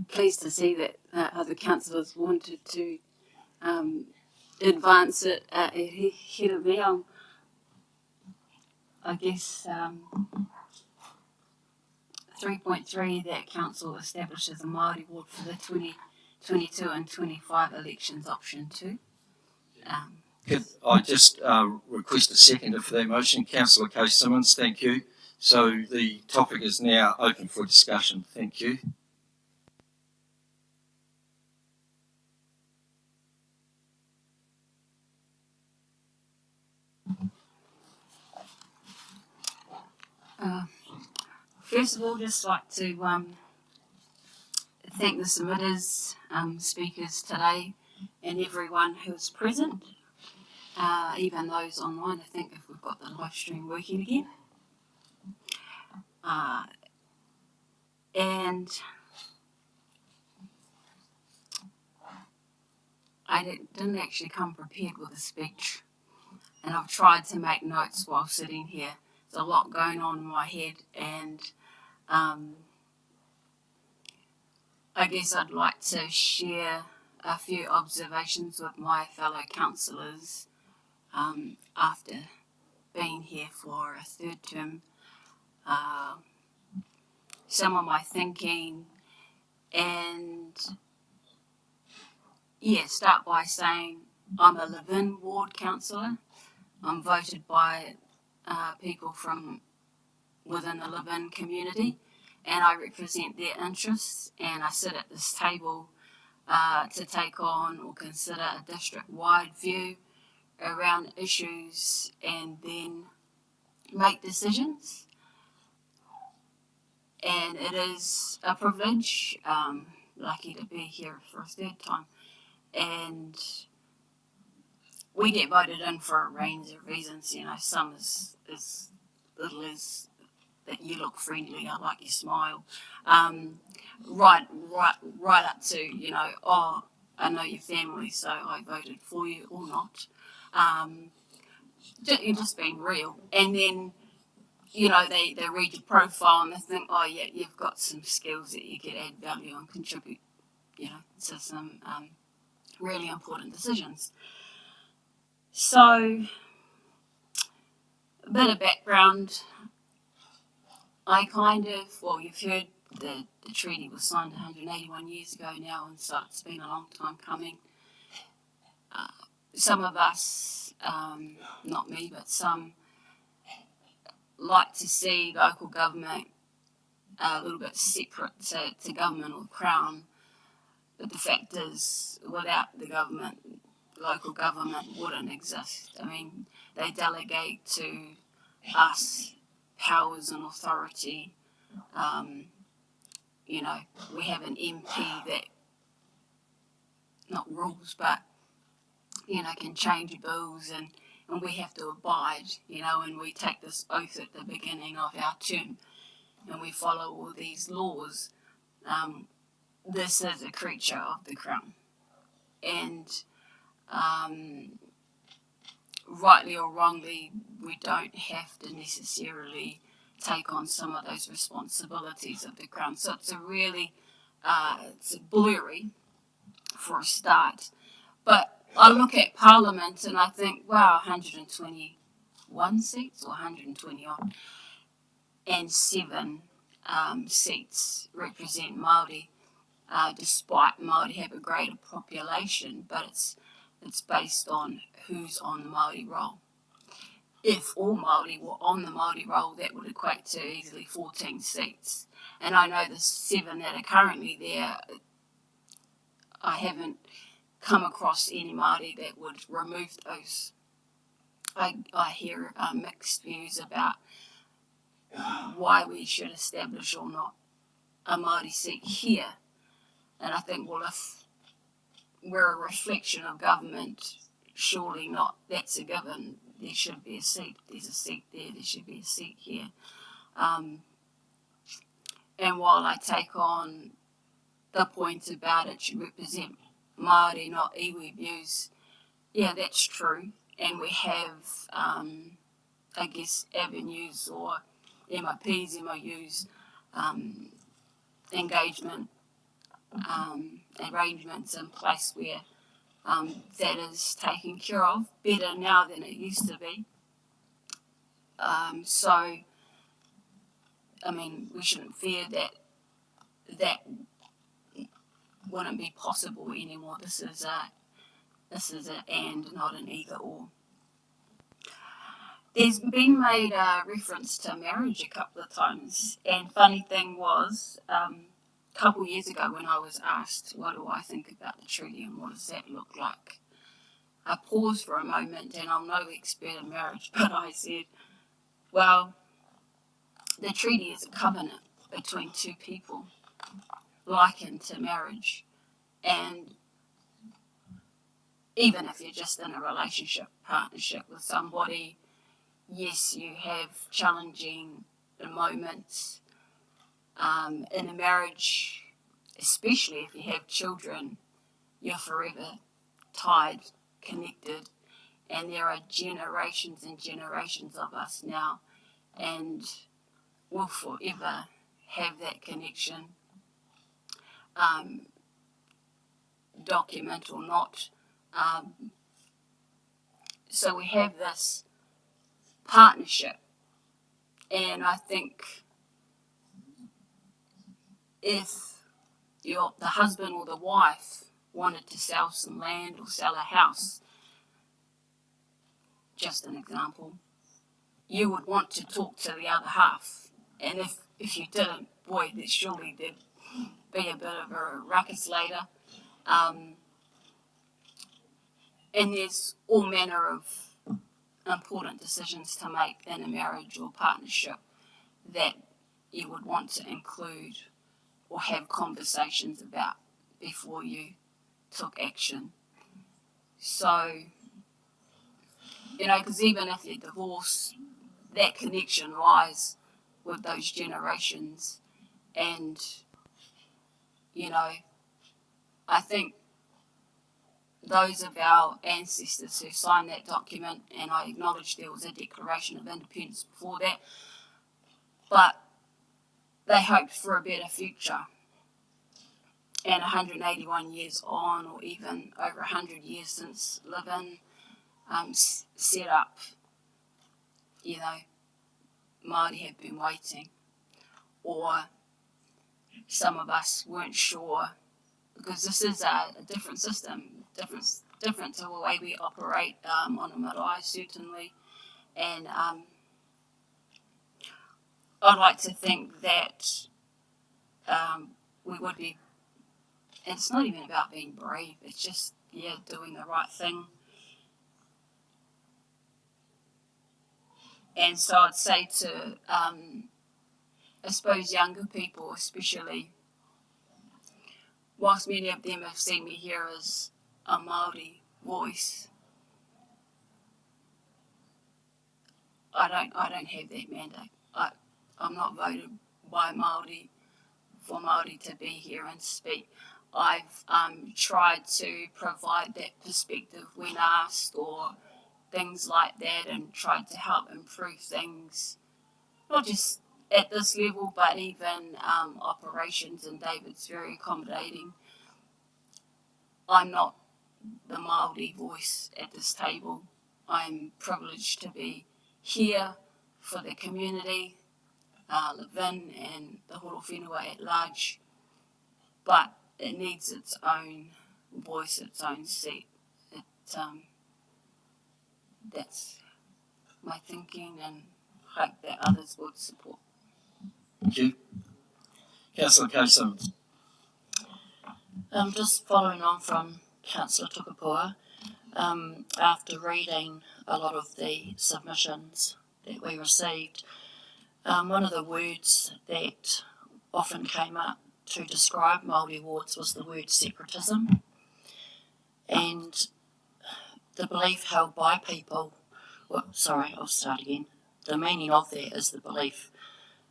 Pleased to see that other councillors wanted to advance it ahead of me. I guess 3.3, that council establishes a Māori Ward for the 2022 and 25 elections, option 2. Could I just request a seconder for that motion? Councillor Kay Simmons, thank you. So the topic is now open for discussion. Thank you. First of all, just like to thank the submitters, speakers today, and everyone who's present, even those online. I think if we've got the live stream working again. And I didn't actually come prepared with a speech, and I've tried to make notes while sitting here. There's a lot going on in my head, and I guess I'd like to share a few observations with my fellow councillors after being here for a third term. Some of my thinking, and start by saying I'm a live-in ward councillor. I'm voted by people from within the live-in community, and I represent their interests, and I sit at this table to take on or consider a district-wide view around issues and then make decisions. And it is a privilege, lucky to be here for a third time. And we get voted in for a range of reasons, some as little as that you look friendly, I like your smile, right up to, I know your family, so I voted for you or not. You're just being real. And then, they read your profile and they think, oh yeah, you've got some skills that you could add value and contribute, to some really important decisions. So, a bit of background. You've heard the treaty was signed 181 years ago now, and so it's been a long time coming. Some of us, not me, but some, like to see local government a little bit separate to government or the Crown. But the fact is, without the government, local government wouldn't exist. I mean, they delegate to us powers and authority. We have an MP that not rules, but can change bills, and we have to abide, and we take this oath at the beginning of our term, and we follow all these laws. This is a creature of the Crown, and rightly or wrongly, we don't have to necessarily take on some of those responsibilities of the Crown. So it's a really, it's blurry for a start. But I look at Parliament and I think, wow, 121 seats or 120 odd, and 7 seats represent Māori, despite Māori have a greater population, but it's based on who's on the Māori roll. If all Māori were on the Māori roll, that would equate to easily 14 seats. And I know the 7 that are currently there, I haven't come across any Māori that would remove those. I hear mixed views about why we should establish or not a Māori seat here. And I think, well, if we're a reflection of government, surely not, that's a given. There should be a seat. There's a seat there. There should be a seat here. And while I take on the point about it should represent Māori, not iwi views, yeah, that's true. And we have, I guess, avenues or MOPs, MOUs, engagement arrangements in place where that is taken care of better now than it used to be. So, I mean, we shouldn't fear that wouldn't be possible anymore. This is an and, not an either or. There's been made a reference to marriage a couple of times, and funny thing was, a couple of years ago when I was asked, what do I think about the treaty and what does that look like? I paused for a moment, and I'm no expert in marriage, but I said, well, the treaty is a covenant between two people, likened to marriage. And even if you're just in a relationship, partnership with somebody, yes, you have challenging moments. In a marriage, especially if you have children, you're forever tied, connected, and there are generations and generations of us now, and we'll forever have that connection, document or not. So we have this partnership, and I think if the husband or the wife wanted to sell some land or sell a house, just an example, you would want to talk to the other half. And if you didn't, boy, surely there'd be a bit of a ruckus later. And there's all manner of important decisions to make in a marriage or partnership that you would want to include or have conversations about before you took action. So, because even if you divorce, that connection lies with those generations. And, I think those of our ancestors who signed that document, and I acknowledge there was a Declaration of Independence before that, but they hoped for a better future. And 181 years on, or even over 100 years since living, set up, Māori have been waiting, or some of us weren't sure, because this is a different system, different to the way we operate on a marae, certainly. And I'd like to think that we would be, and it's not even about being brave, it's just, doing the right thing. And so I'd say to, I suppose, younger people especially, whilst many of them have seen me here as a Māori voice, I don't have that mandate. I'm not voted by Māori for Māori to be here and speak. I've tried to provide that perspective when asked or things like that, and tried to help improve things, not just at this level, but even operations, and David's very accommodating. I'm not the Māori voice at this table. I'm privileged to be here for the community, Levin and the Horowhenua at large, but it needs its own voice, its own seat. That's my thinking, and hope that others would support. Thank you. Councillor Kay-Sim. Just following on from Councillor Tukapua, after reading a lot of the submissions that we received, One of the words that often came up to describe Māori wards was the word separatism, and the belief held by people, the meaning of that is the belief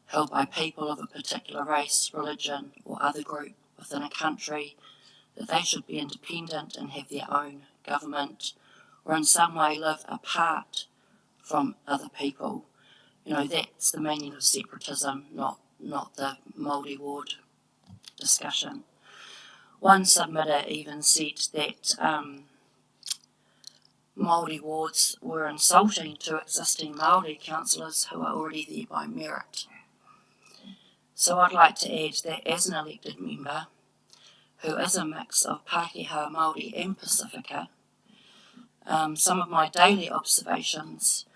held by people of a particular race, religion or other group within a country that they should be independent and have their own government or in some way live apart from other people. You know, that's the meaning of separatism, not the Māori ward discussion. One submitter even said that Māori wards were insulting to existing Māori councillors who are already there by merit. So I'd like to add that as an elected member, who is a mix of Pākehā, Māori and Pacifica, some of my daily observations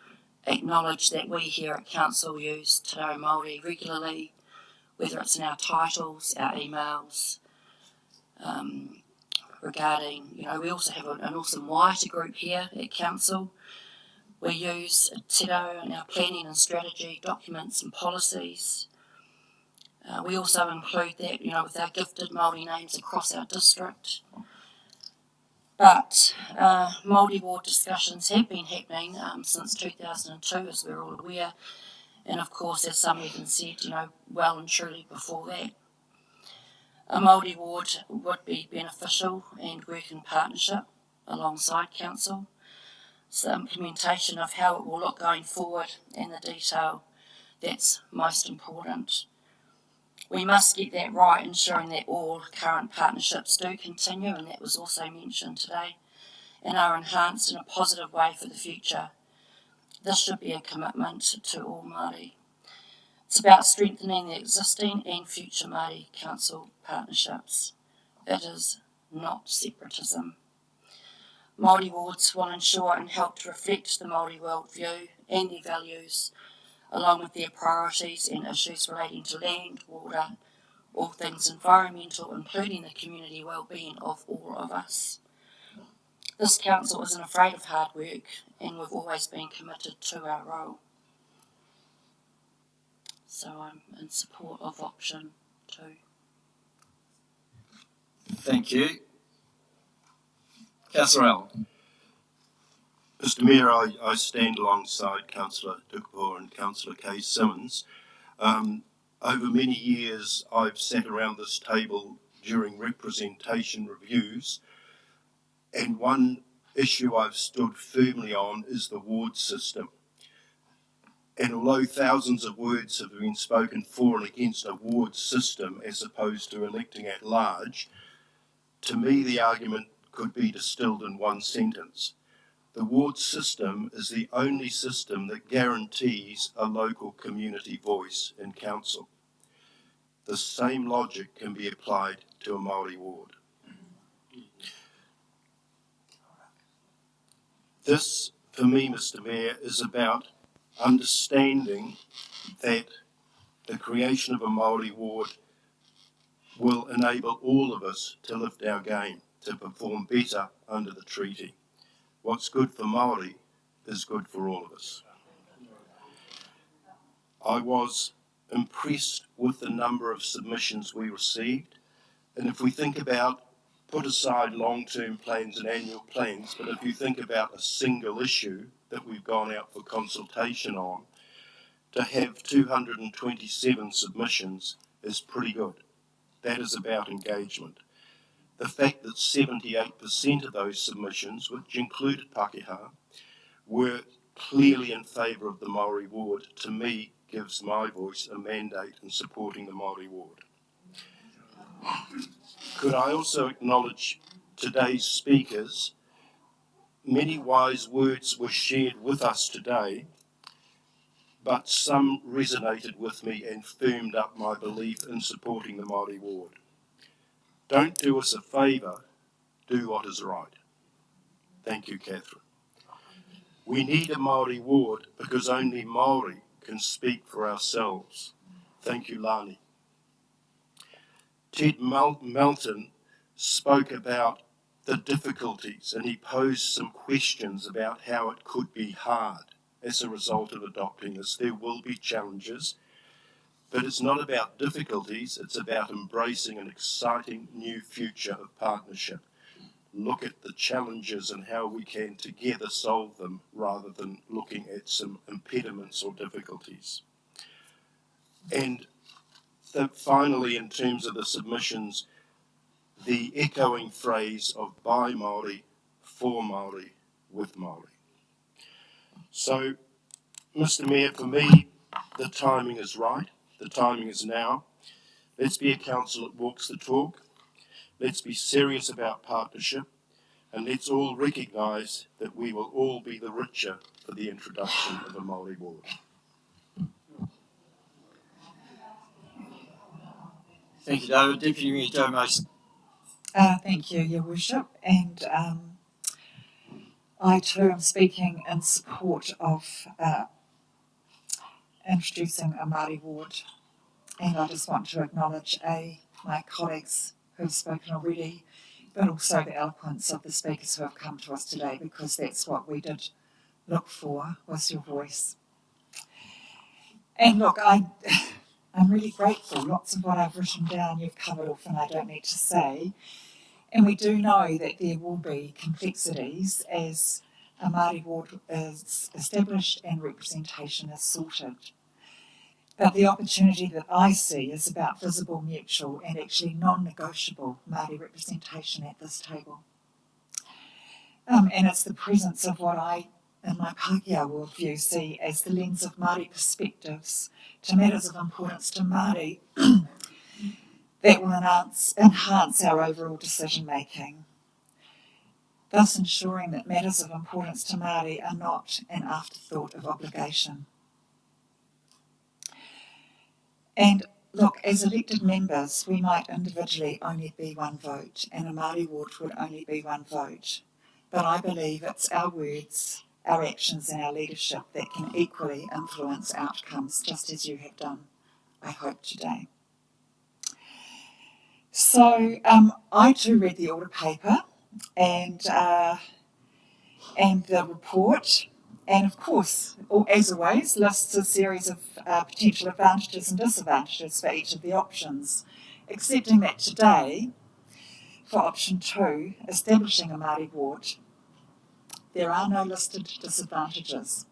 acknowledge that we here at Council use Te Reo Māori regularly, whether it's in our titles, our emails, regarding, you know, we also have an awesome Waita group here at Council. We use Te Reo in our planning and strategy documents and policies. We also include that, you know, with our gifted Māori names across our district. But Māori ward discussions have been happening since 2002, as we're all aware. And of course, as some even said, you know, well and truly before that. A Māori ward would be beneficial and work in partnership alongside Council. Some implementation of how it will look going forward and the detail, that's most important. We must get that right, ensuring that all current partnerships do continue, and that was also mentioned today, and are enhanced in a positive way for the future. This should be a commitment to all Māori. It's about strengthening the existing and future Māori Council partnerships. It is not separatism. Māori wards will ensure and help to reflect the Māori worldview and their values, along with their priorities and issues relating to land, water, all things environmental, including the community well-being of all of us. This council isn't afraid of hard work, and we've always been committed to our role. So I'm in support of option 2. Thank you. Councillor Allen. Mr Mayor, I stand alongside Councillor Tukupo and Councillor Kay Simmons. Over many years, I've sat around this table during representation reviews, and one issue I've stood firmly on is the ward system. And although thousands of words have been spoken for and against a ward system as opposed to electing at large, to me the argument could be distilled in one sentence. The ward system is the only system that guarantees a local community voice in council. The same logic can be applied to a Māori ward. This, for me, Mr Mayor, is about understanding that the creation of a Māori ward will enable all of us to lift our game, to perform better under the treaty. What's good for Māori is good for all of us. I was impressed with the number of submissions we received, and if we think about, put aside long-term plans and annual plans, but if you think about a single issue that we've gone out for consultation on, to have 227 submissions is pretty good. That is about engagement. The fact that 78% of those submissions, which included Pākehā, were clearly in favour of the Māori ward, to me gives my voice a mandate in supporting the Māori ward. Could I also acknowledge today's speakers? Many wise words were shared with us today, but some resonated with me and firmed up my belief in supporting the Māori ward. Don't do us a favour, do what is right. Thank you, Catherine. We need a Māori ward because only Māori can speak for ourselves. Thank you, Lani. Ted Melton spoke about the difficulties and he posed some questions about how it could be hard. as a result of adopting this. There will be challenges, but it's not about difficulties, it's about embracing an exciting new future of partnership. Look at the challenges and how we can together solve them rather than looking at some impediments or difficulties. And finally, in terms of the submissions, the echoing phrase of by Māori, for Māori, with Māori. So, Mr. Mayor, for me, the timing is right. The timing is now. Let's be a council that walks the talk. Let's be serious about partnership. And let's all recognise that we will all be the richer for the introduction of a Māori Ward. Thank you, David. Deputy Mayor Joe Mason. Thank you, Your Worship, and I too am speaking in support of introducing a Māori Ward, and I just want to acknowledge my colleagues who have spoken already, but also the eloquence of the speakers who have come to us today, because that's what we did look for, was your voice. And look, I'm really grateful. Lots of what I've written down you've covered off and I don't need to say. And we do know that there will be complexities as a Māori Ward is established and representation is sorted. But the opportunity that I see is about visible, mutual and actually non-negotiable Māori representation at this table. And it's the presence of what I, in my Pākehā worldview, see as the lens of Māori perspectives to matters of importance to Māori that will enhance our overall decision making, thus ensuring that matters of importance to Māori are not an afterthought of obligation. And look, as elected members, we might individually only be one vote, and a Māori Ward would only be one vote. But I believe it's our words, our actions and our leadership that can equally influence outcomes, just as you have done, I hope, today. So I too read the order paper and the report, and of course, as always, lists a series of potential advantages and disadvantages for each of the options, accepting that today, for option 2, establishing a Māori Ward, there are no listed disadvantages.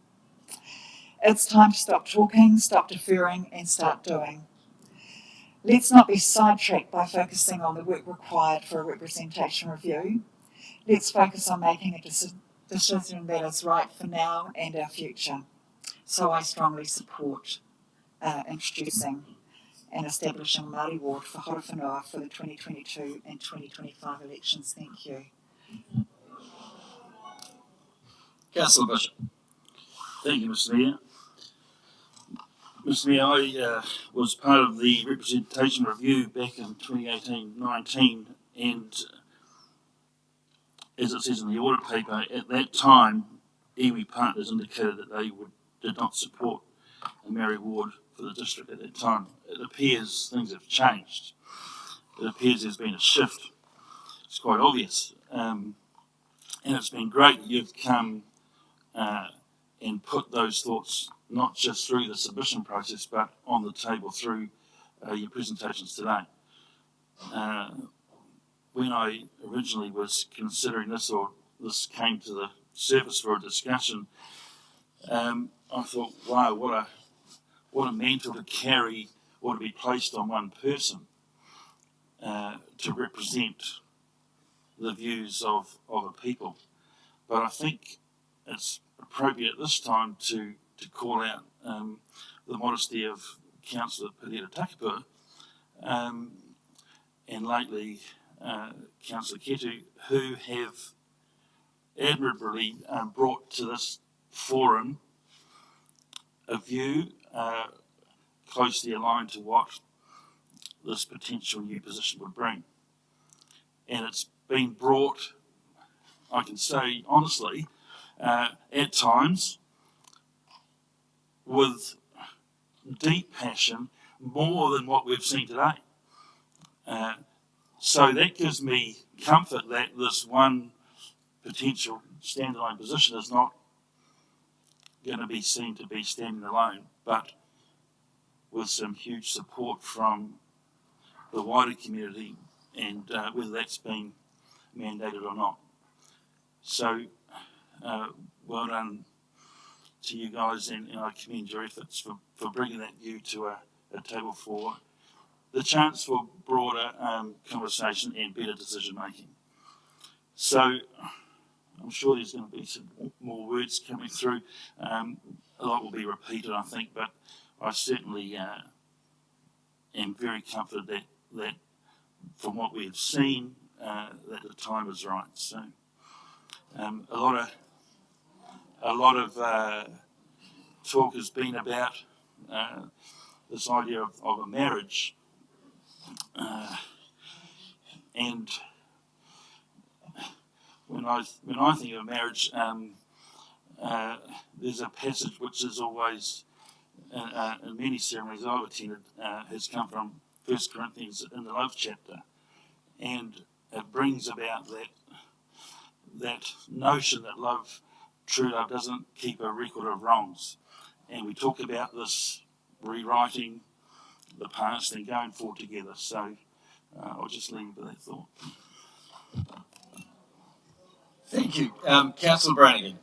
It's time to stop talking, stop deferring and start doing. Let's not be sidetracked by focusing on the work required for a representation review. Let's focus on making a decision that is right for now and our future. So I strongly support introducing and establishing a Māori Ward for Horowhenua for the 2022 and 2025 elections. Thank you. Councillor Bishop. Thank you, Mr. Mayor. Mr. Mayor, I was part of the representation review back in 2018-19, and as it says in the order paper, at that time, iwi partners indicated that they did not support a Māori Ward for the district at that time. It appears things have changed. It appears there's been a shift. It's quite obvious. And it's been great that you've come and put those thoughts not just through the submission process, but on the table through your presentations today. When I originally was considering this, or this came to the surface for a discussion, I thought, wow, what a mantle to carry or to be placed on one person to represent the views of a people. But I think it's appropriate at this time to call out the modesty of Councillor Piana Takapua and lately Councillor Ketu, who have admirably brought to this forum a view closely aligned to what this potential new position would bring. And it's been brought, I can say honestly, at times with deep passion, more than what we've seen today. So that gives me comfort that this one potential standalone position is not going to be seen to be standing alone, but with some huge support from the wider community, and whether that's been mandated or not. So, well done to you guys, and I commend your efforts for bringing that view to a table for the chance for broader conversation and better decision making. So I'm sure there's going to be some more words coming through. A lot will be repeated, I think, but I certainly am very confident that from what we have seen, that the time is right. So a lot of talk has been about this idea of a marriage, and when I think of marriage, there's a passage which is always in many ceremonies I've attended has come from 1 Corinthians in the love chapter, and it brings about that notion that true love doesn't keep a record of wrongs, and we talk about this rewriting the past and going forward together. So I'll just leave with that thought. Thank you. Councillor Brannigan.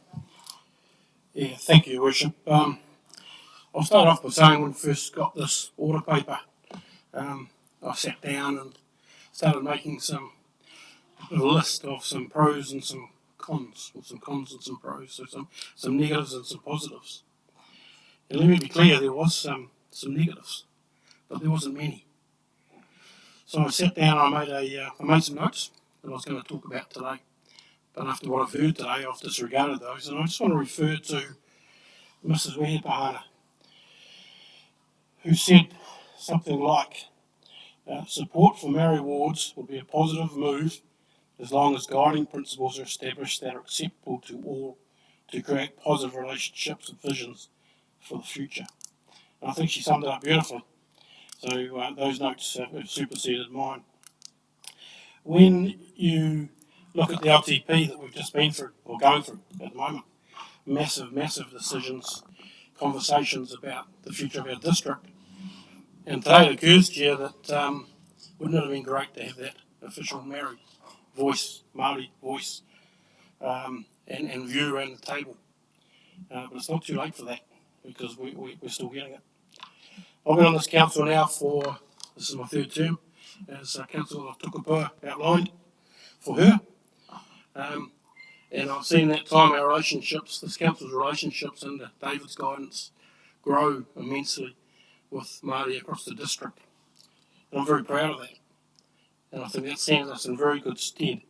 Yeah, thank you, Your Worship. I'll start off by saying when I first got this order paper, I sat down and started making a list of some pros and some cons, or some cons and some pros, so some negatives and some positives. And let me be clear, there was some negatives, but there wasn't many. So I sat down, I made some notes that I was going to talk about today. But after what I've heard today, I've disregarded those, and I just want to refer to Mrs. Yvonne Piana, who said something like, support for Māori wards would be a positive move as long as guiding principles are established that are acceptable to all to create positive relationships and visions for the future. And I think she summed it up beautifully. So those notes have superseded mine. When you look at the LTP that we've just been through, or going through at the moment, massive decisions, conversations about the future of our district. And today it occurs to you that wouldn't it have been great to have that official Māori voice, Māori voice, and view around the table. But it's not too late for that, because we're still getting it. I've been on this council now this is my third term, as Councillor Tukapua outlined for her. And I've seen that time our relationships, this council's relationships under David's guidance, grow immensely with Māori across the district. And I'm very proud of that. And I think that stands us in very good stead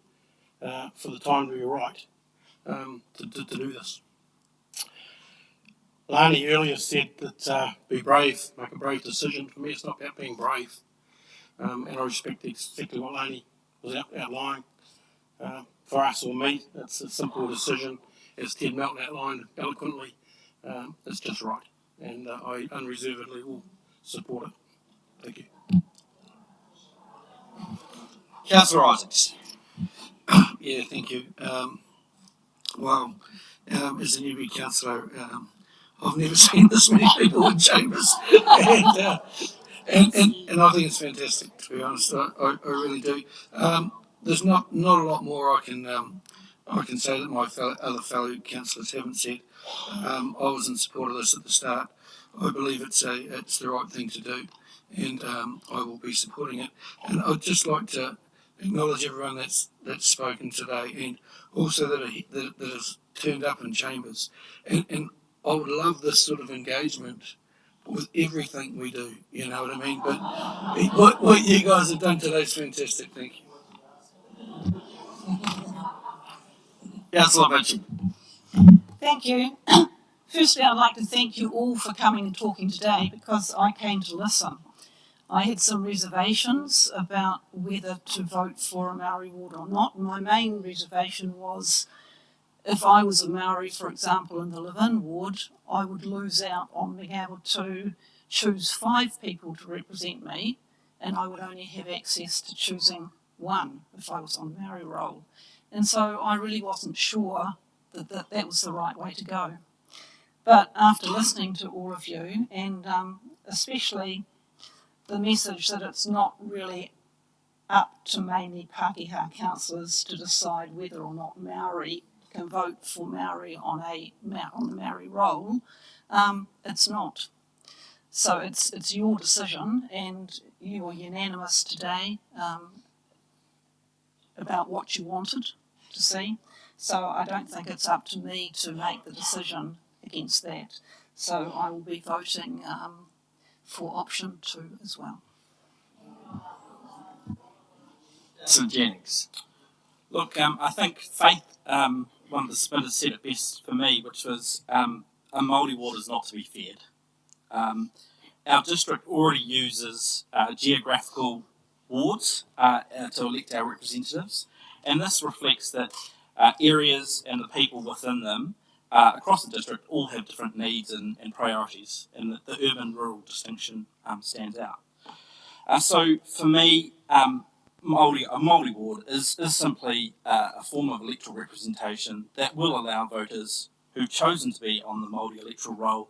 for the time to be right to do this. Lani earlier said that be brave, make a brave decision. For me, it's not about being brave. And I respect exactly what Lani was outlining. For us or me, it's a simple decision. As Ted Melton outlined eloquently, it's just right. And I unreservedly will support it. Thank you. Councillor Isaacs. Yeah, thank you. Well, as a newbie councillor, I've never seen this many people in chambers, and I think it's fantastic. To be honest, I really do. There's not a lot more I can say that my other fellow councillors haven't said. I was in support of this at the start. I believe it's the right thing to do, and I will be supporting it. And I'd just like to acknowledge everyone that's spoken today, and also that has turned up in chambers. And I would love this sort of engagement with everything we do. You know what I mean? But what you guys have done today is fantastic. Thank you. Councillor Mitchell. Thank you. Firstly, I'd like to thank you all for coming and talking today, because I came to listen. I had some reservations about whether to vote for a Māori ward or not. My main reservation was if I was a Māori, for example, in the live-in ward, I would lose out on being able to choose 5 people to represent me, and I would only have access to choosing 1 if I was on the Māori roll. And so I really wasn't sure that was the right way to go. But after listening to all of you, and especially the message that it's not really up to mainly Pākehā councillors to decide whether or not Māori can vote for Māori on the Māori roll, it's not. So it's your decision, and you were unanimous today about what you wanted to see. So I don't think it's up to me to make the decision against that. So I will be voting for option 2 as well. Councillor Jennings. Look, I think Faith, one of the spinners, said it best for me, which was a Māori ward is not to be feared. Our district already uses geographical wards to elect our representatives, and this reflects that areas and the people within them across the district all have different needs and priorities, and the urban-rural distinction stands out. So for me, a Māori ward is simply a form of electoral representation that will allow voters who've chosen to be on the Māori electoral roll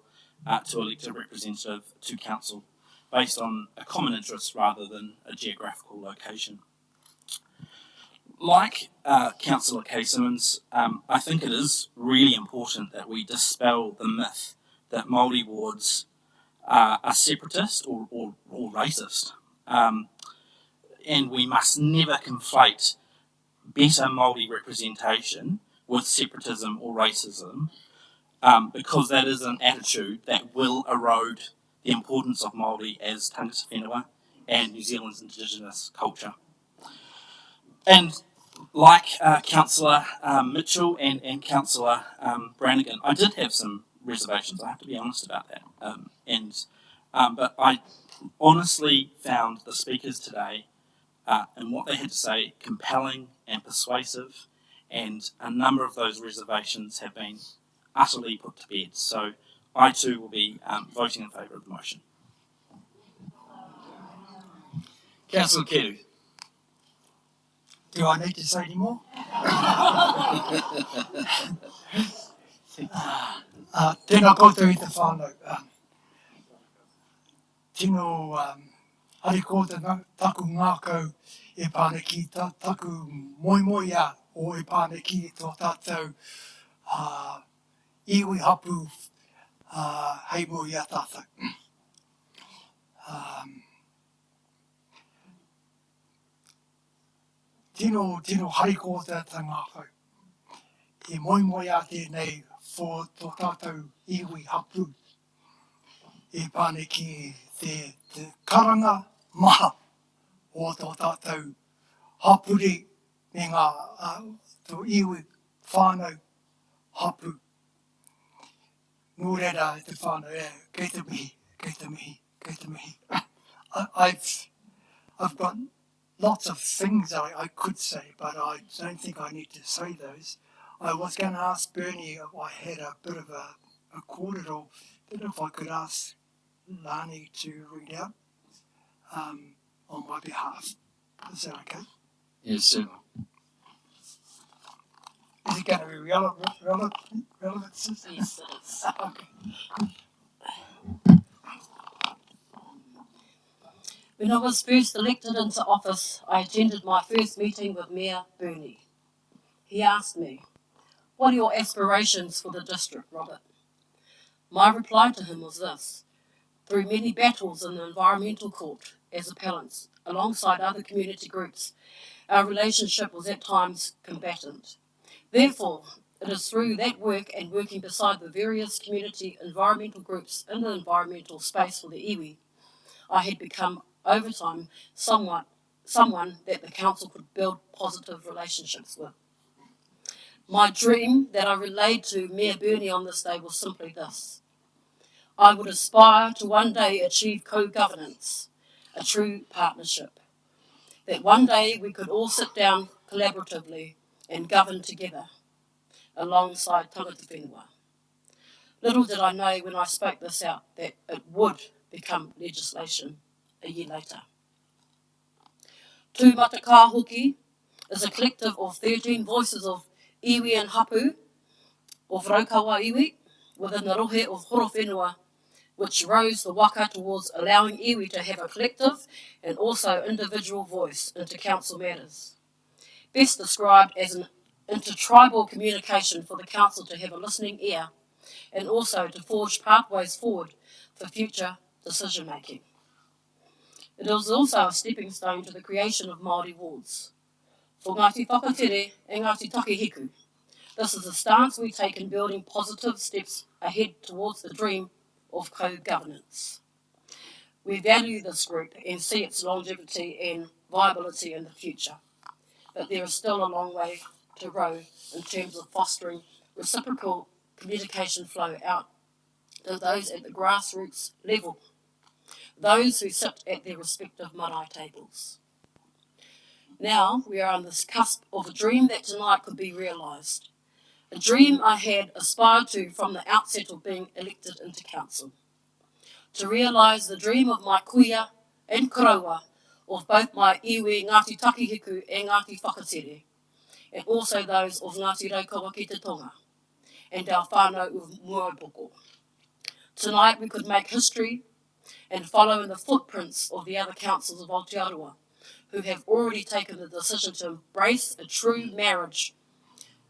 to elect a representative to council based on a common interest rather than a geographical location. Like Councillor Kay Simmons, I think it is really important that we dispel the myth that Māori wards are separatist or racist. And we must never conflate better Māori representation with separatism or racism, because that is an attitude that will erode the importance of Māori as tangata whenua and New Zealand's Indigenous culture. And like Councillor Mitchell and Councillor Brannigan, I did have some reservations, I have to be honest about that. But I honestly found the speakers today and what they had to say compelling and persuasive, and a number of those reservations have been utterly put to bed. So I too will be voting in favour of the motion. Councillor Kedu. Do I need to say any more? Tēnā koutou i te whānau. Tino harikota taku ngākau e pāneki, taku moimoia o e pāneki tō tātou iwi hapu hei mo ia tātou. Tino harikota tā ngākau. E moimoia tēnei for tō tātou iwi hapu. E pāneki te karanga maha o tō tātou hapuri me ngā tō iwi whānau hapu. Nō reira e te whānau, kei te mihi, kei te mihi, kei te mihi. I've got lots of things I could say, but I don't think I need to say those. I was going to ask Bernie if I had a bit of a kōrero, if I could ask Lani to read out on my behalf. Is that okay? Yes, sir. Is it going to be relevant? Yes, it is. Okay. When I was first elected into office, I attended my first meeting with Mayor Bernie. He asked me, "What are your aspirations for the district, Robert?" My reply to him was this: through many battles in the environmental court as appellants, alongside other community groups, our relationship was at times combatant. Therefore, it is through that work and working beside the various community environmental groups in the environmental space for the iwi, I had become, over time, someone that the council could build positive relationships with. My dream that I relayed to Mayor Bernie on this day was simply this: I would aspire to one day achieve co-governance, a true partnership, that one day we could all sit down collaboratively and govern together alongside tangata whenua. Little did I know when I spoke this out that it would become legislation a year later. Tūmata Ka Hoki is a collective of 13 voices of iwi and hapu, of raukawa iwi, within the rohe of Horowhenua, which rose the waka towards allowing iwi to have a collective and also individual voice into council matters. Best described as an intertribal communication for the council to have a listening ear and also to forge pathways forward for future decision making. It is also a stepping stone to the creation of Māori wards. For Ngāti Whakatere e Ngāti Takihiku, this is a stance we take in building positive steps ahead towards the dream of co-governance. We value this group and see its longevity and viability in the future, but there is still a long way to row in terms of fostering reciprocal communication flow out to those at the grassroots level, those who sit at their respective marae tables. Now we are on this cusp of a dream that tonight could be realised, a dream I had aspired to from the outset of being elected into council, to realise the dream of my kuia and karaua of both my iwi Ngāti Takihiku and Ngāti Whakatere, and also those of Ngāti Raukawa ki te Tonga, and our whānau of Muaupoko. Tonight we could make history and follow in the footprints of the other councils of Aotearoa, who have already taken the decision to embrace a true marriage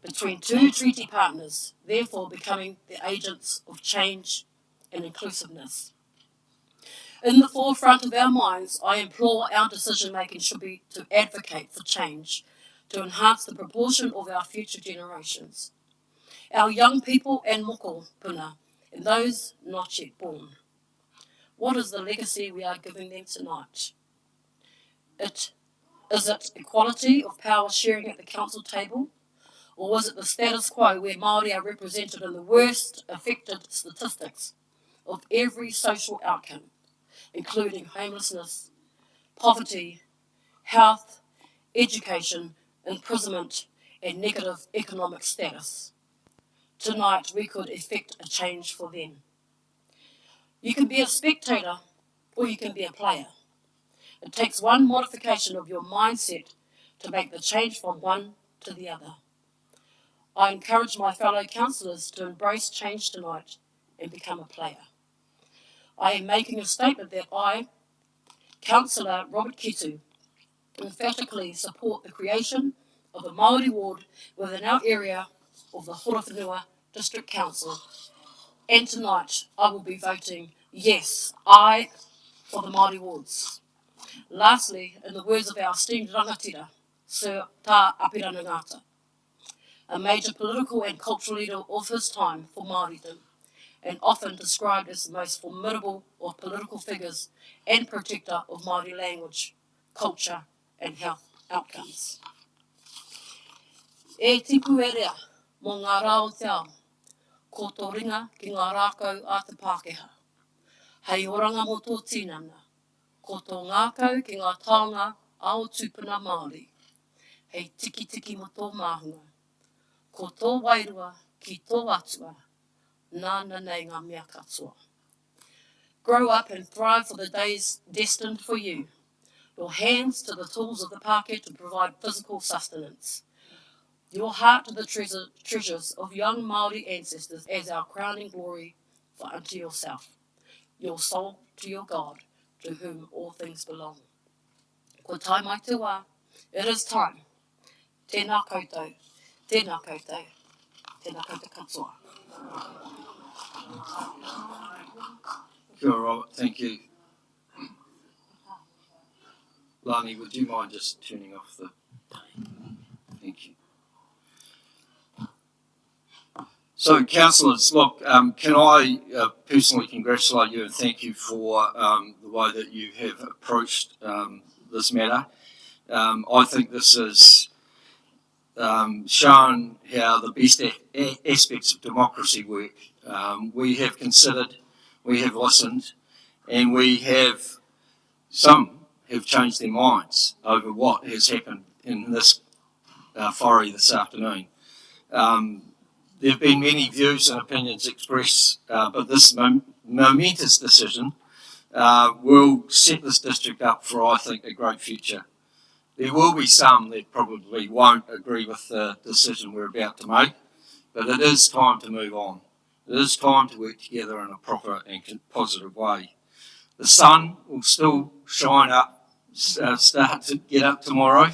between two treaty partners, therefore becoming the agents of change and inclusiveness. In the forefront of our minds, I implore our decision-making should be to advocate for change, to enhance the proportion of our future generations, our young people and moko puna, and those not yet born. What is the legacy we are giving them tonight? Is it equality of power sharing at the council table? Or was it the status quo where Māori are represented in the worst affected statistics of every social outcome, including homelessness, poverty, health, education, imprisonment, and negative economic status? Tonight we could effect a change for them. You can be a spectator or you can be a player. It takes one modification of your mindset to make the change from one to the other. I encourage my fellow councillors to embrace change tonight and become a player. I am making a statement that I, Councillor Robert Kitu, emphatically support the creation of a Māori Ward within our area of the Horowhenua District Council, and tonight I will be voting yes, I, for the Māori Wards. Lastly, in the words of our esteemed rangatira, Sir Tā Apirana Ngāta, a major political and cultural leader of his time for Māoridom, and often described as the most formidable of political figures and protector of Māori language, culture and health outcomes. E tipu e rea mō ngā rao te ao, ko tō ringa ki ngā rākau a te Pākehā. Hei oranga mō tō tinana, ko tō ngākau ki ngā taonga ao tūpuna Māori. Hei tiki tiki mō tō māhunga, ko tō wairua ki tō atua, nāna nei ngā mea katoa. Grow up and thrive for the days destined for you. Your hands to the tools of the Pākehā to provide physical sustenance. Your heart to the treasures of young Māori ancestors as our crowning glory for unto yourself. Your soul to your God, to whom all things belong. Ko tai mai te wā, it is time. Tēnā koutou, tēnā koutou, tēnā koutou katoa. Kia ora, Robert, thank you. Lani, would you mind just turning off the... Thank you. So, councillors, look, can I personally congratulate you and thank you for the way that you have approached this matter. I think this has shown how the best aspects of democracy work. We have considered, we have listened, and some have changed their minds over what has happened in this whare this afternoon. There have been many views and opinions expressed, but this momentous decision will set this district up for, I think, a great future. There will be some that probably won't agree with the decision we're about to make, but it is time to move on. It is time to work together in a proper and positive way. The sun will still shine up, start to get up tomorrow,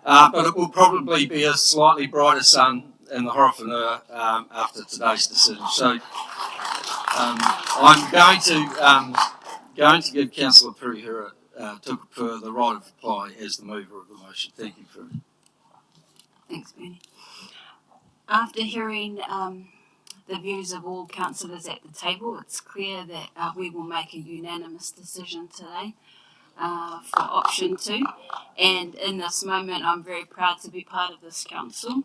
but it will probably be a slightly brighter sun in the Horowhenua after today's decision. So I'm going to give Councillor Purihura Tukapua the right of reply as the mover of the motion. Thank you for it. Thanks, Mandy. After hearing the views of all councillors at the table, it's clear that we will make a unanimous decision today for option 2. And in this moment, I'm very proud to be part of this council.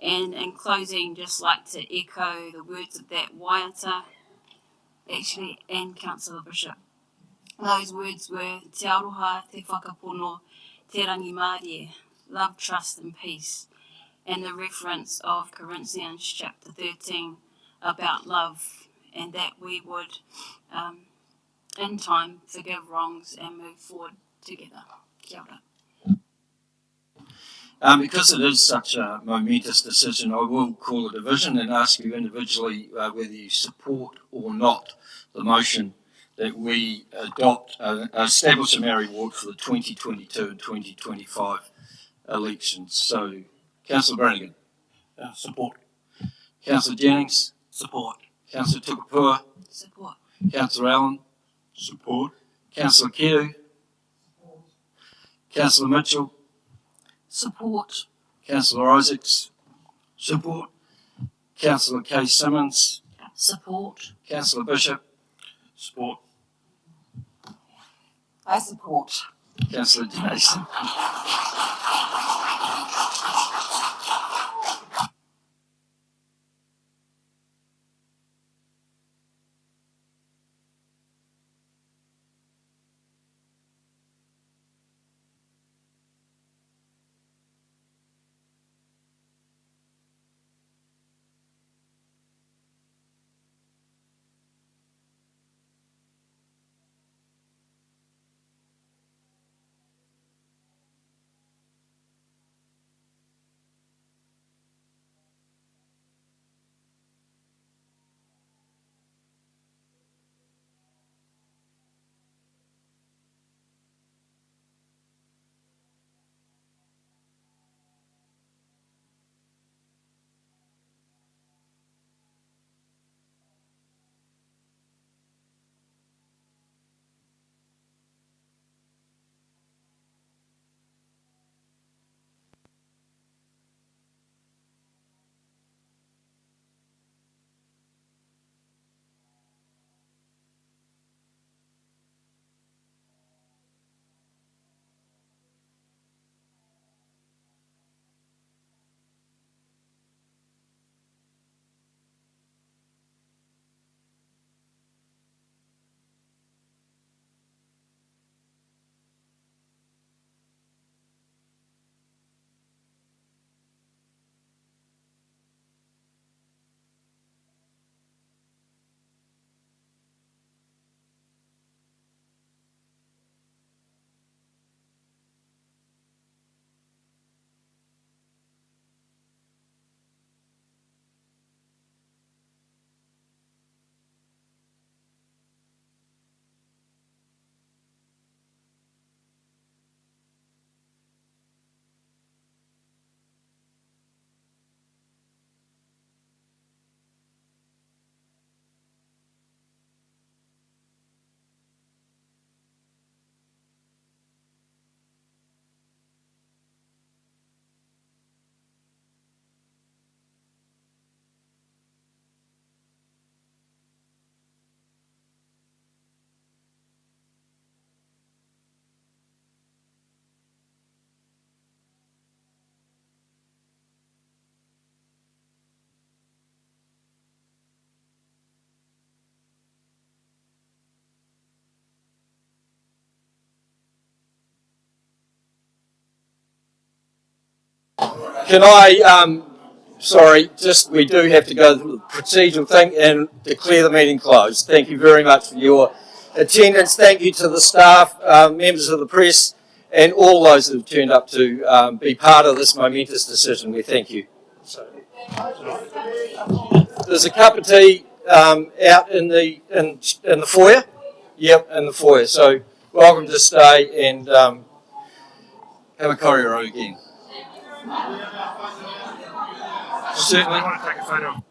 And in closing, just like to echo the words of that waiata, actually, and Councillor Bishop. Those words were te aroha, te whakapono, te rangi Māori, love, trust and peace. And the reference of Corinthians chapter 13 about love, and that we would, in time, forgive wrongs and move forward together. Kia ora. Because it is such a momentous decision, I will call a division and ask you individually whether you support or not the motion that we establish a Māori Ward for the 2022 and 2025 elections. So, Councillor Brannigan. Support. Councillor Jennings. Support. Councillor Tukapua. Support. Councillor Allen. Support. Councillor Keru. Councillor Mitchell. Support. Councillor Isaacs. Support. Councillor Kay Simmons. Support. Councillor Bishop. Support. I support. Councillor Jason. Can I, we do have to go through the procedural thing and declare the meeting closed. Thank you very much for your attendance. Thank you to the staff, members of the press, and all those who have turned up to be part of this momentous decision. We thank you. There's a cup of tea out in the foyer. Yep, in the foyer. So welcome to stay and have a korero again. Certainly. I want to take a photo.